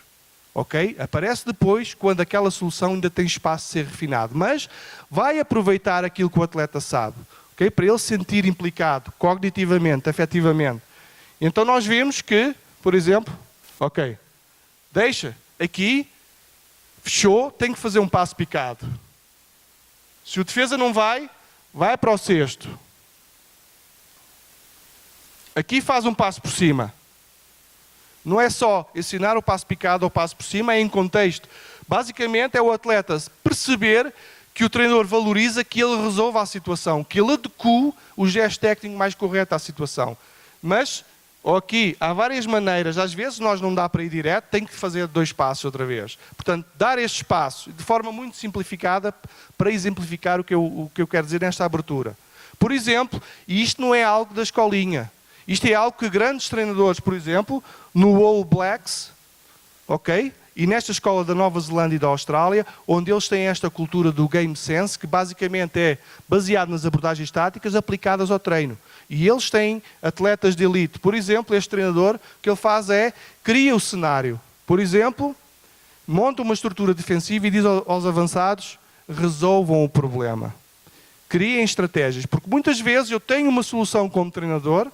Ok? Aparece depois, quando aquela solução ainda tem espaço de ser refinado. Mas vai aproveitar aquilo que o atleta sabe. Okay? Para ele se sentir implicado, cognitivamente, afetivamente. Então nós vemos que, por exemplo, ok, Deixa. Aqui, fechou, tem que fazer um passo picado. Se o defesa não vai, vai para o cesto. Aqui faz um passo por cima. Não é só ensinar o passo picado ou o passo por cima, é em contexto. Basicamente é o atleta perceber que o treinador valoriza que ele resolva a situação, que ele adeque o gesto técnico mais correto à situação. Mas, aqui, há várias maneiras. Às vezes nós não dá para ir direto, tem que fazer 2 passos outra vez. Portanto, dar este espaço de forma muito simplificada para exemplificar o que eu quero dizer nesta abertura. Por exemplo, e isto não é algo da escolinha, isto é algo que grandes treinadores, por exemplo, no All Blacks, ok? E nesta escola da Nova Zelândia e da Austrália, onde eles têm esta cultura do game sense, que basicamente é baseado nas abordagens táticas aplicadas ao treino. E eles têm atletas de elite. Por exemplo, este treinador, o que ele faz é, cria o cenário. Por exemplo, monta uma estrutura defensiva e diz aos avançados, resolvam o problema. Criem estratégias. Porque muitas vezes eu tenho uma solução como treinador,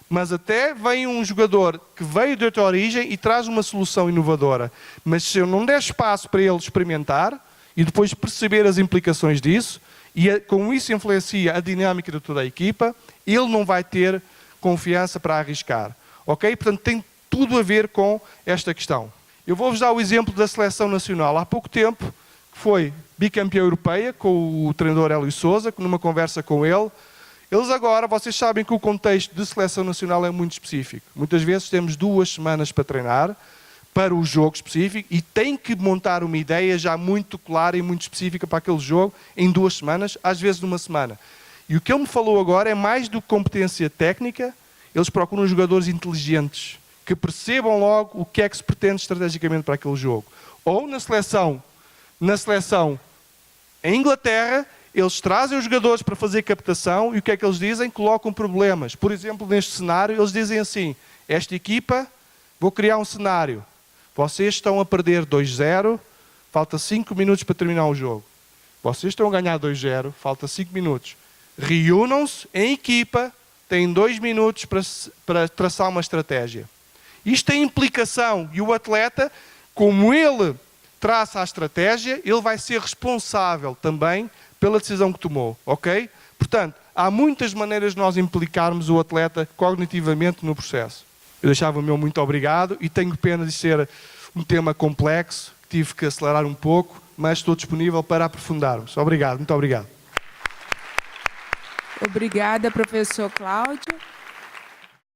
mas até vem um jogador que veio de outra origem e traz uma solução inovadora. Mas se eu não der espaço para ele experimentar e depois perceber as implicações disso, e com isso influencia a dinâmica de toda a equipa, ele não vai ter confiança para arriscar. Ok? Portanto, tem tudo a ver com esta questão. Eu vou-vos dar o exemplo da seleção nacional. Há pouco tempo, que foi bicampeã europeia, com o treinador Hélio Sousa, numa conversa com ele. Eles agora, vocês sabem que o contexto de seleção nacional é muito específico. Muitas vezes temos 2 semanas para treinar, para o jogo específico, e tem que montar uma ideia já muito clara e muito específica para aquele jogo em 2 semanas, às vezes numa semana. E o que ele me falou agora é mais do que competência técnica, eles procuram jogadores inteligentes, que percebam logo o que é que se pretende estrategicamente para aquele jogo. Ou na seleção em Inglaterra, eles trazem os jogadores para fazer captação e o que é que eles dizem? Colocam problemas. Por exemplo, neste cenário, eles dizem assim, esta equipa, vou criar um cenário. Vocês estão a perder 2-0, falta 5 minutos para terminar o jogo. Vocês estão a ganhar 2-0, falta 5 minutos. Reúnam-se em equipa, têm 2 minutos para traçar uma estratégia. Isto tem implicação e o atleta, como ele traça a estratégia, ele vai ser responsável também pela decisão que tomou, ok? Portanto, há muitas maneiras de nós implicarmos o atleta cognitivamente no processo. Eu deixava o meu muito obrigado e tenho pena de ser um tema complexo, tive que acelerar um pouco, mas estou disponível para aprofundarmos. Obrigado, muito obrigado. Obrigada, professor Cláudio.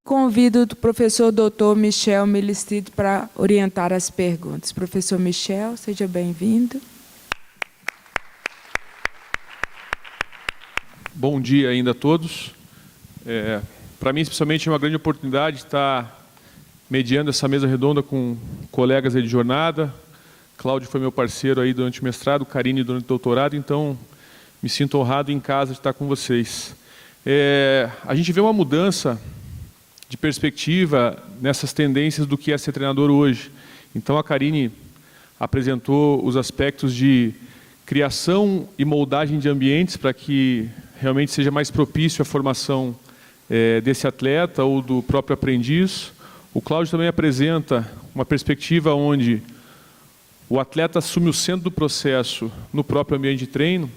Convido o professor Dr. Michel Milistrid para orientar as perguntas. Professor Michel, seja bem-vindo. Bom dia ainda a todos. Para mim, especialmente, é uma grande oportunidade estar mediando essa mesa redonda com colegas aí de jornada. Cláudio foi meu parceiro aí durante o mestrado, Karine durante o doutorado, então me sinto honrado em casa de estar com vocês. A gente vê uma mudança de perspectiva nessas tendências do que é ser treinador hoje. Então a Karine apresentou os aspectos de criação e moldagem de ambientes para que realmente seja mais propício a formação desse atleta ou do próprio aprendiz. O Cláudio também apresenta uma perspectiva onde o atleta assume o centro do processo no próprio ambiente de treino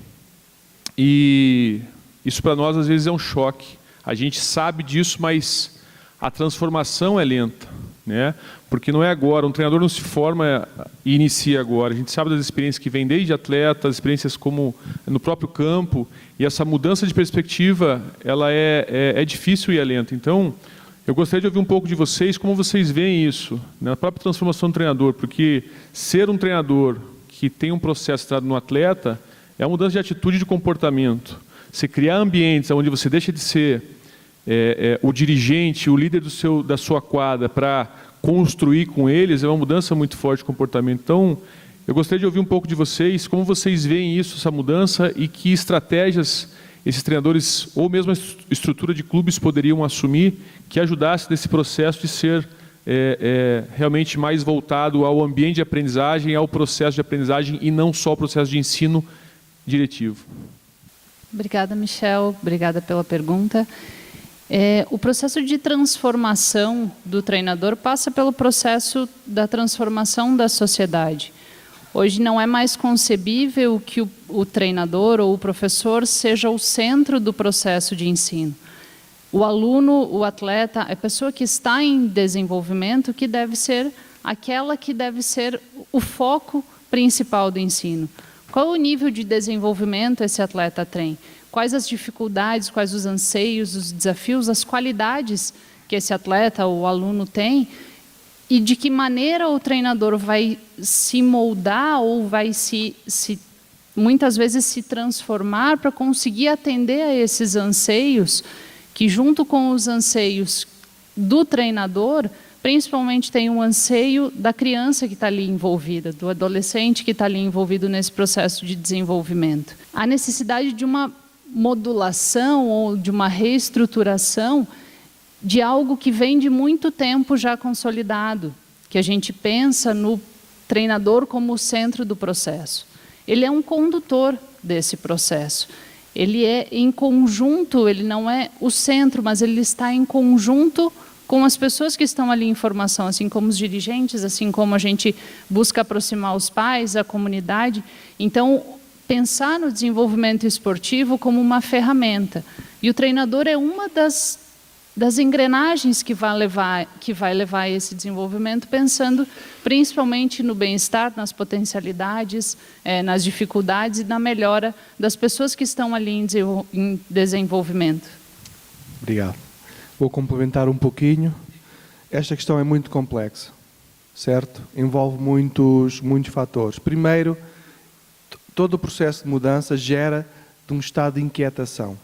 e isso para nós às vezes é um choque. A gente sabe disso, mas a transformação é lenta, né? Porque não é agora, um treinador não se forma e inicia agora. A gente sabe das experiências que vêm desde atleta, as experiências como no próprio campo, e essa mudança de perspectiva, ela é difícil e é lenta. Então, eu gostaria de ouvir um pouco de vocês, como vocês veem isso, na própria transformação do treinador, porque ser um treinador que tem um processo centrado no atleta é uma mudança de atitude e de comportamento. Você criar ambientes onde você deixa de ser o dirigente, o líder da sua quadra para construir com eles, é uma mudança muito forte de comportamento. Então, eu gostaria de ouvir um pouco de vocês, como vocês veem isso, essa mudança, e que estratégias esses treinadores, ou mesmo a estrutura de clubes, poderiam assumir que ajudasse nesse processo de ser realmente mais voltado ao ambiente de aprendizagem, ao processo de aprendizagem e não só ao processo de ensino diretivo. Obrigada, Michel. Obrigada pela pergunta. O processo de transformação do treinador passa pelo processo da transformação da sociedade. Hoje não é mais concebível que o treinador ou o professor seja o centro do processo de ensino. O aluno, o atleta, a pessoa que está em desenvolvimento, que deve ser aquela que deve ser o foco principal do ensino. Qual o nível de desenvolvimento esse atleta tem? Quais as dificuldades, quais os anseios, os desafios, as qualidades que esse atleta ou aluno tem, e de que maneira o treinador vai se moldar ou vai muitas vezes se transformar para conseguir atender a esses anseios, que junto com os anseios do treinador, principalmente tem um anseio da criança que está ali envolvida, do adolescente que está ali envolvido nesse processo de desenvolvimento. A necessidade de uma modulação ou de uma reestruturação de algo que vem de muito tempo já consolidado, que a gente pensa no treinador como o centro do processo. Ele é um condutor desse processo. Ele é em conjunto, ele não é o centro, mas ele está em conjunto com as pessoas que estão ali em formação, assim como os dirigentes, assim como a gente busca aproximar os pais, a comunidade. Então, pensar no desenvolvimento esportivo como uma ferramenta. E o treinador é uma das engrenagens que vai levar a esse desenvolvimento, pensando principalmente no bem-estar, nas potencialidades, nas dificuldades e na melhora das pessoas que estão ali em desenvolvimento. Obrigado. Vou complementar um pouquinho. Esta questão é muito complexa, certo? Envolve muitos fatores. Primeiro, todo o processo de mudança gera de um estado de inquietação.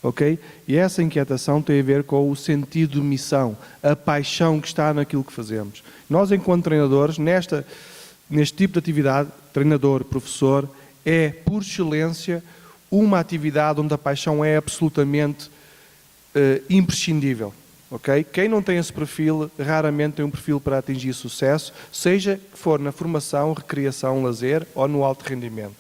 Ok? E essa inquietação tem a ver com o sentido de missão, a paixão que está naquilo que fazemos. Nós, enquanto treinadores, neste tipo de atividade, treinador, professor, é, por excelência, uma atividade onde a paixão é absolutamente imprescindível. Okay? Quem não tem esse perfil, raramente tem um perfil para atingir sucesso, seja que for na formação, recreação, lazer ou no alto rendimento.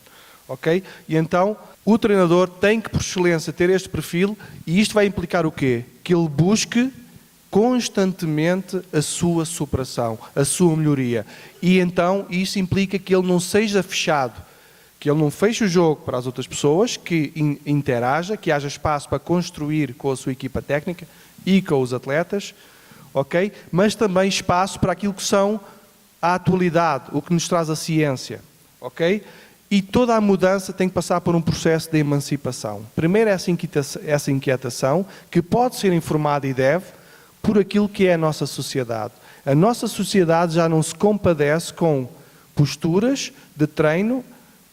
Okay? E então, o treinador tem que, por excelência, ter este perfil, e isto vai implicar o quê? Que ele busque constantemente a sua superação, a sua melhoria. E então, isso implica que ele não seja fechado, que ele não feche o jogo para as outras pessoas, que interaja, que haja espaço para construir com a sua equipa técnica e com os atletas, ok? Mas também espaço para aquilo que são a atualidade, o que nos traz a ciência, ok? E toda a mudança tem que passar por um processo de emancipação. Primeiro, essa inquietação, que pode ser informada e deve, por aquilo que é a nossa sociedade. A nossa sociedade já não se compadece com posturas de treino,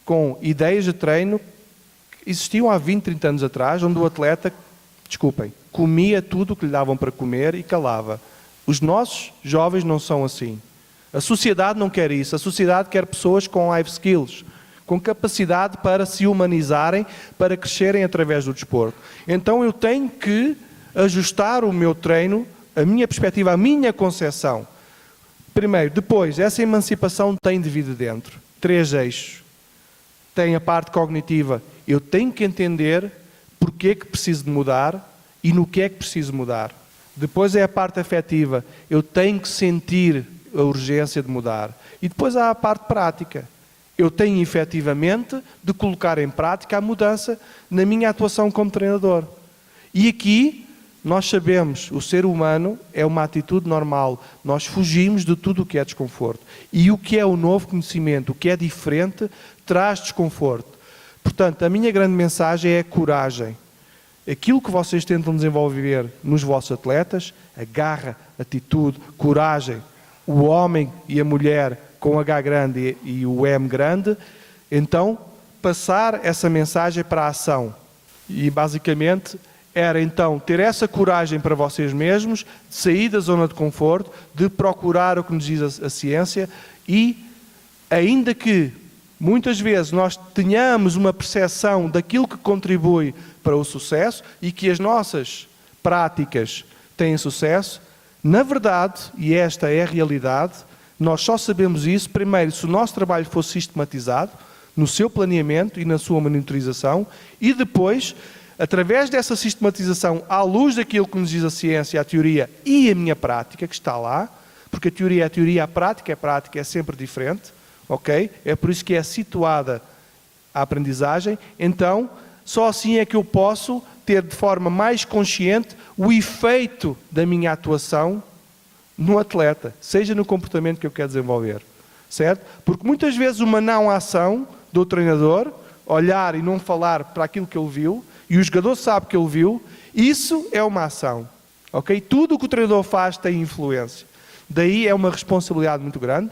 com ideias de treino que existiam há 20, 30 anos atrás, onde o atleta, comia tudo o que lhe davam para comer e calava. Os nossos jovens não são assim. A sociedade não quer isso. A sociedade quer pessoas com life skills, com capacidade para se humanizarem, para crescerem através do desporto. Então eu tenho que ajustar o meu treino, a minha perspectiva, a minha concepção. Primeiro, depois, essa emancipação tem de vir de dentro. 3 eixos. Tem a parte cognitiva. Eu tenho que entender porque é que preciso de mudar e no que é que preciso mudar. Depois é a parte afetiva. Eu tenho que sentir a urgência de mudar. E depois há a parte prática. Eu tenho efetivamente de colocar em prática a mudança na minha atuação como treinador. E aqui nós sabemos, o ser humano é uma atitude normal. Nós fugimos de tudo o que é desconforto. E o que é o novo conhecimento, o que é diferente, traz desconforto. Portanto, a minha grande mensagem é a coragem. Aquilo que vocês tentam desenvolver nos vossos atletas, a garra, atitude, coragem, o homem e a mulher com H grande e o M grande, então passar essa mensagem para a ação. E basicamente era então ter essa coragem para vocês mesmos, de sair da zona de conforto, de procurar o que nos diz a ciência e, ainda que muitas vezes nós tenhamos uma percepção daquilo que contribui para o sucesso e que as nossas práticas têm sucesso, na verdade, e esta é a realidade, nós só sabemos isso, primeiro, se o nosso trabalho fosse sistematizado, no seu planeamento e na sua monitorização, e depois, através dessa sistematização, à luz daquilo que nos diz a ciência, a teoria e a minha prática, que está lá, porque a teoria é teoria, a prática é sempre diferente, ok? É por isso que é situada a aprendizagem. Então, só assim é que eu posso ter de forma mais consciente o efeito da minha atuação no atleta, seja no comportamento que eu quero desenvolver, certo? Porque muitas vezes uma não ação do treinador, olhar e não falar para aquilo que ele viu, e o jogador sabe que ele viu, isso é uma ação, ok? Tudo o que o treinador faz tem influência. Daí é uma responsabilidade muito grande,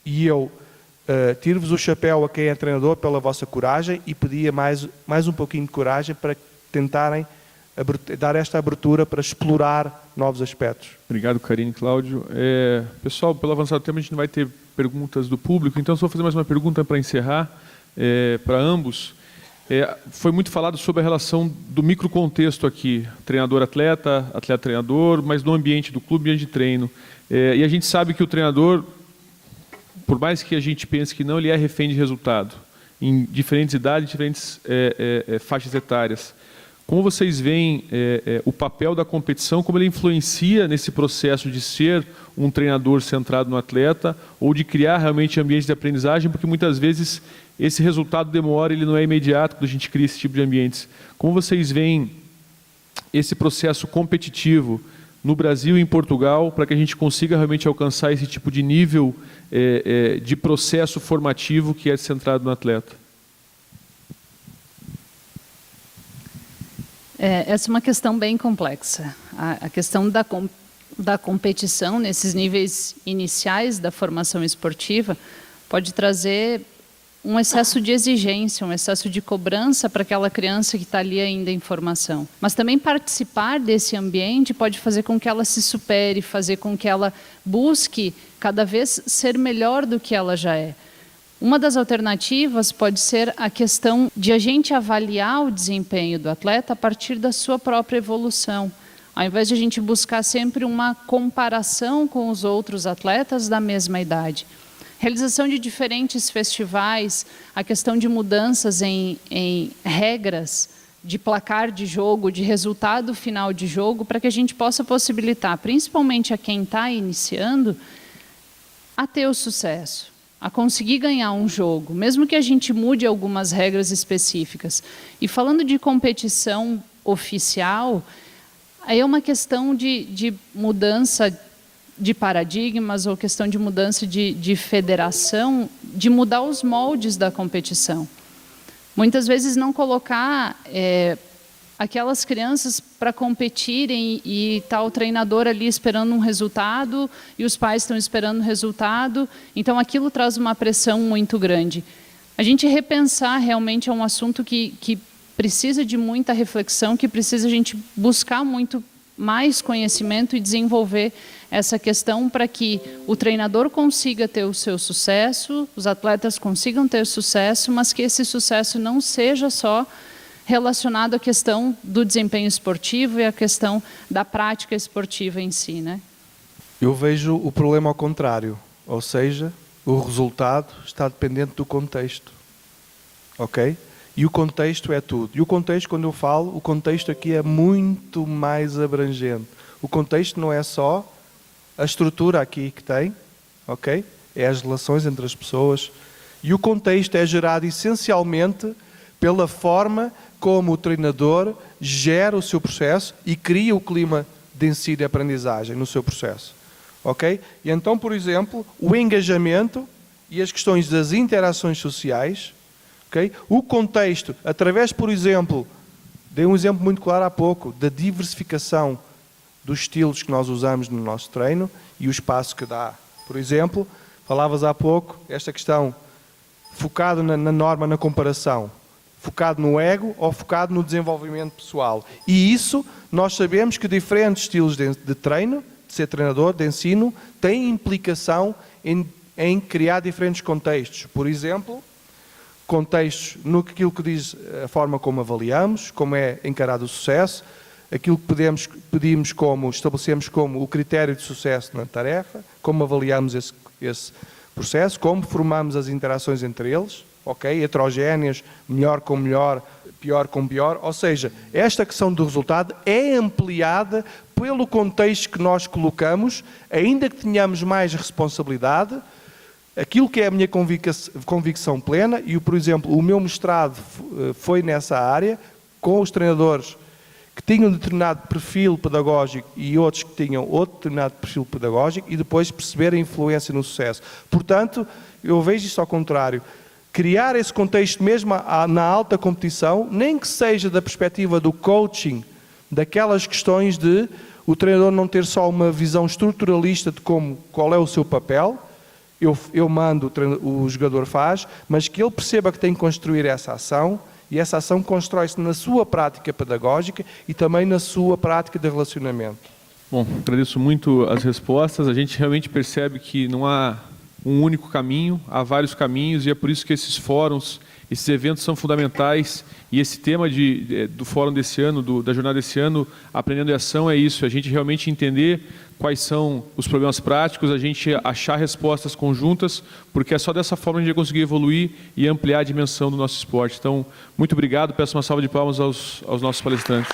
e eu tiro-vos o chapéu a quem é treinador pela vossa coragem e pedia mais um pouquinho de coragem para tentarem dar esta abertura para explorar novos aspectos. Obrigado, Karine e Cláudio. Pessoal, pelo avançado tempo a gente não vai ter perguntas do público, então só vou fazer mais uma pergunta para encerrar, para ambos. Foi muito falado sobre a relação do microcontexto aqui, treinador-atleta, atleta-treinador, mas no ambiente do clube e de treino. E a gente sabe que o treinador, por mais que a gente pense que não, ele é refém de resultado, em diferentes idades, diferentes faixas etárias. Como vocês veem o papel da competição, como ele influencia nesse processo de ser um treinador centrado no atleta ou de criar realmente ambientes de aprendizagem, porque muitas vezes esse resultado demora, ele não é imediato quando a gente cria esse tipo de ambientes. Como vocês veem esse processo competitivo no Brasil e em Portugal para que a gente consiga realmente alcançar esse tipo de nível de processo formativo que é centrado no atleta? Essa é uma questão bem complexa. A questão da competição nesses níveis iniciais da formação esportiva pode trazer um excesso de exigência, um excesso de cobrança para aquela criança que está ali ainda em formação. Mas também participar desse ambiente pode fazer com que ela se supere, fazer com que ela busque cada vez ser melhor do que ela já é. Uma das alternativas pode ser a questão de a gente avaliar o desempenho do atleta a partir da sua própria evolução, ao invés de a gente buscar sempre uma comparação com os outros atletas da mesma idade. Realização de diferentes festivais, a questão de mudanças em regras de placar de jogo, de resultado final de jogo, para que a gente possa possibilitar, principalmente a quem está iniciando, a ter o sucesso, a conseguir ganhar um jogo, mesmo que a gente mude algumas regras específicas. E falando de competição oficial, aí é uma questão de mudança de paradigmas ou questão de mudança de federação, de mudar os moldes da competição. Muitas vezes não colocar aquelas crianças para competirem e está o treinador ali esperando um resultado e os pais estão esperando um resultado, então aquilo traz uma pressão muito grande. A gente repensar realmente é um assunto que precisa de muita reflexão, que precisa a gente buscar muito mais conhecimento e desenvolver essa questão para que o treinador consiga ter o seu sucesso, os atletas consigam ter sucesso, mas que esse sucesso não seja só relacionado à questão do desempenho esportivo e à questão da prática esportiva em si, né? Eu vejo o problema ao contrário, ou seja, o resultado está dependente do contexto, ok? E o contexto é tudo. E o contexto, quando eu falo, o contexto aqui é muito mais abrangente. O contexto não é só a estrutura aqui que tem, ok? É as relações entre as pessoas. E o contexto é gerado essencialmente pela forma como o treinador gera o seu processo e cria o clima de ensino e aprendizagem no seu processo, ok? E então, por exemplo, o engajamento e as questões das interações sociais, okay? O contexto, através, por exemplo, dei um exemplo muito claro há pouco, da diversificação dos estilos que nós usamos no nosso treino e o espaço que dá. Por exemplo, falavas há pouco, esta questão focado na norma, na comparação, focado no ego ou focado no desenvolvimento pessoal. E isso, nós sabemos que diferentes estilos de treino, de ser treinador, de ensino, têm implicação em criar diferentes contextos. Por exemplo, contextos naquilo que diz a forma como avaliamos, como é encarado o sucesso, aquilo que pedimos como, estabelecemos como o critério de sucesso na tarefa, como avaliamos esse processo, como formamos as interações entre eles, ok? Heterogéneas, melhor com melhor, pior com pior, ou seja, esta questão do resultado é ampliada pelo contexto que nós colocamos, ainda que tenhamos mais responsabilidade, aquilo que é a minha convicção plena, e, por exemplo, o meu mestrado foi nessa área, com os treinadores que tinham um determinado perfil pedagógico e outros que tinham outro determinado perfil pedagógico, e depois perceber a influência no sucesso. Portanto, eu vejo isso ao contrário. Criar esse contexto mesmo na alta competição, nem que seja da perspectiva do coaching, daquelas questões de o treinador não ter só uma visão estruturalista de qual é o seu papel, eu mando, o jogador faz, mas que ele perceba que tem que construir essa ação, e essa ação constrói-se na sua prática pedagógica e também na sua prática de relacionamento. Bom, agradeço muito as respostas. A gente realmente percebe que não há um único caminho, há vários caminhos, e é por isso que esses fóruns, esses eventos são fundamentais, e esse tema do fórum desse ano, da jornada desse ano, Aprendendo em Ação, é isso, a gente realmente entender quais são os problemas práticos, a gente achar respostas conjuntas, porque é só dessa forma que a gente vai conseguir evoluir e ampliar a dimensão do nosso esporte. Então, muito obrigado, peço uma salva de palmas aos nossos palestrantes.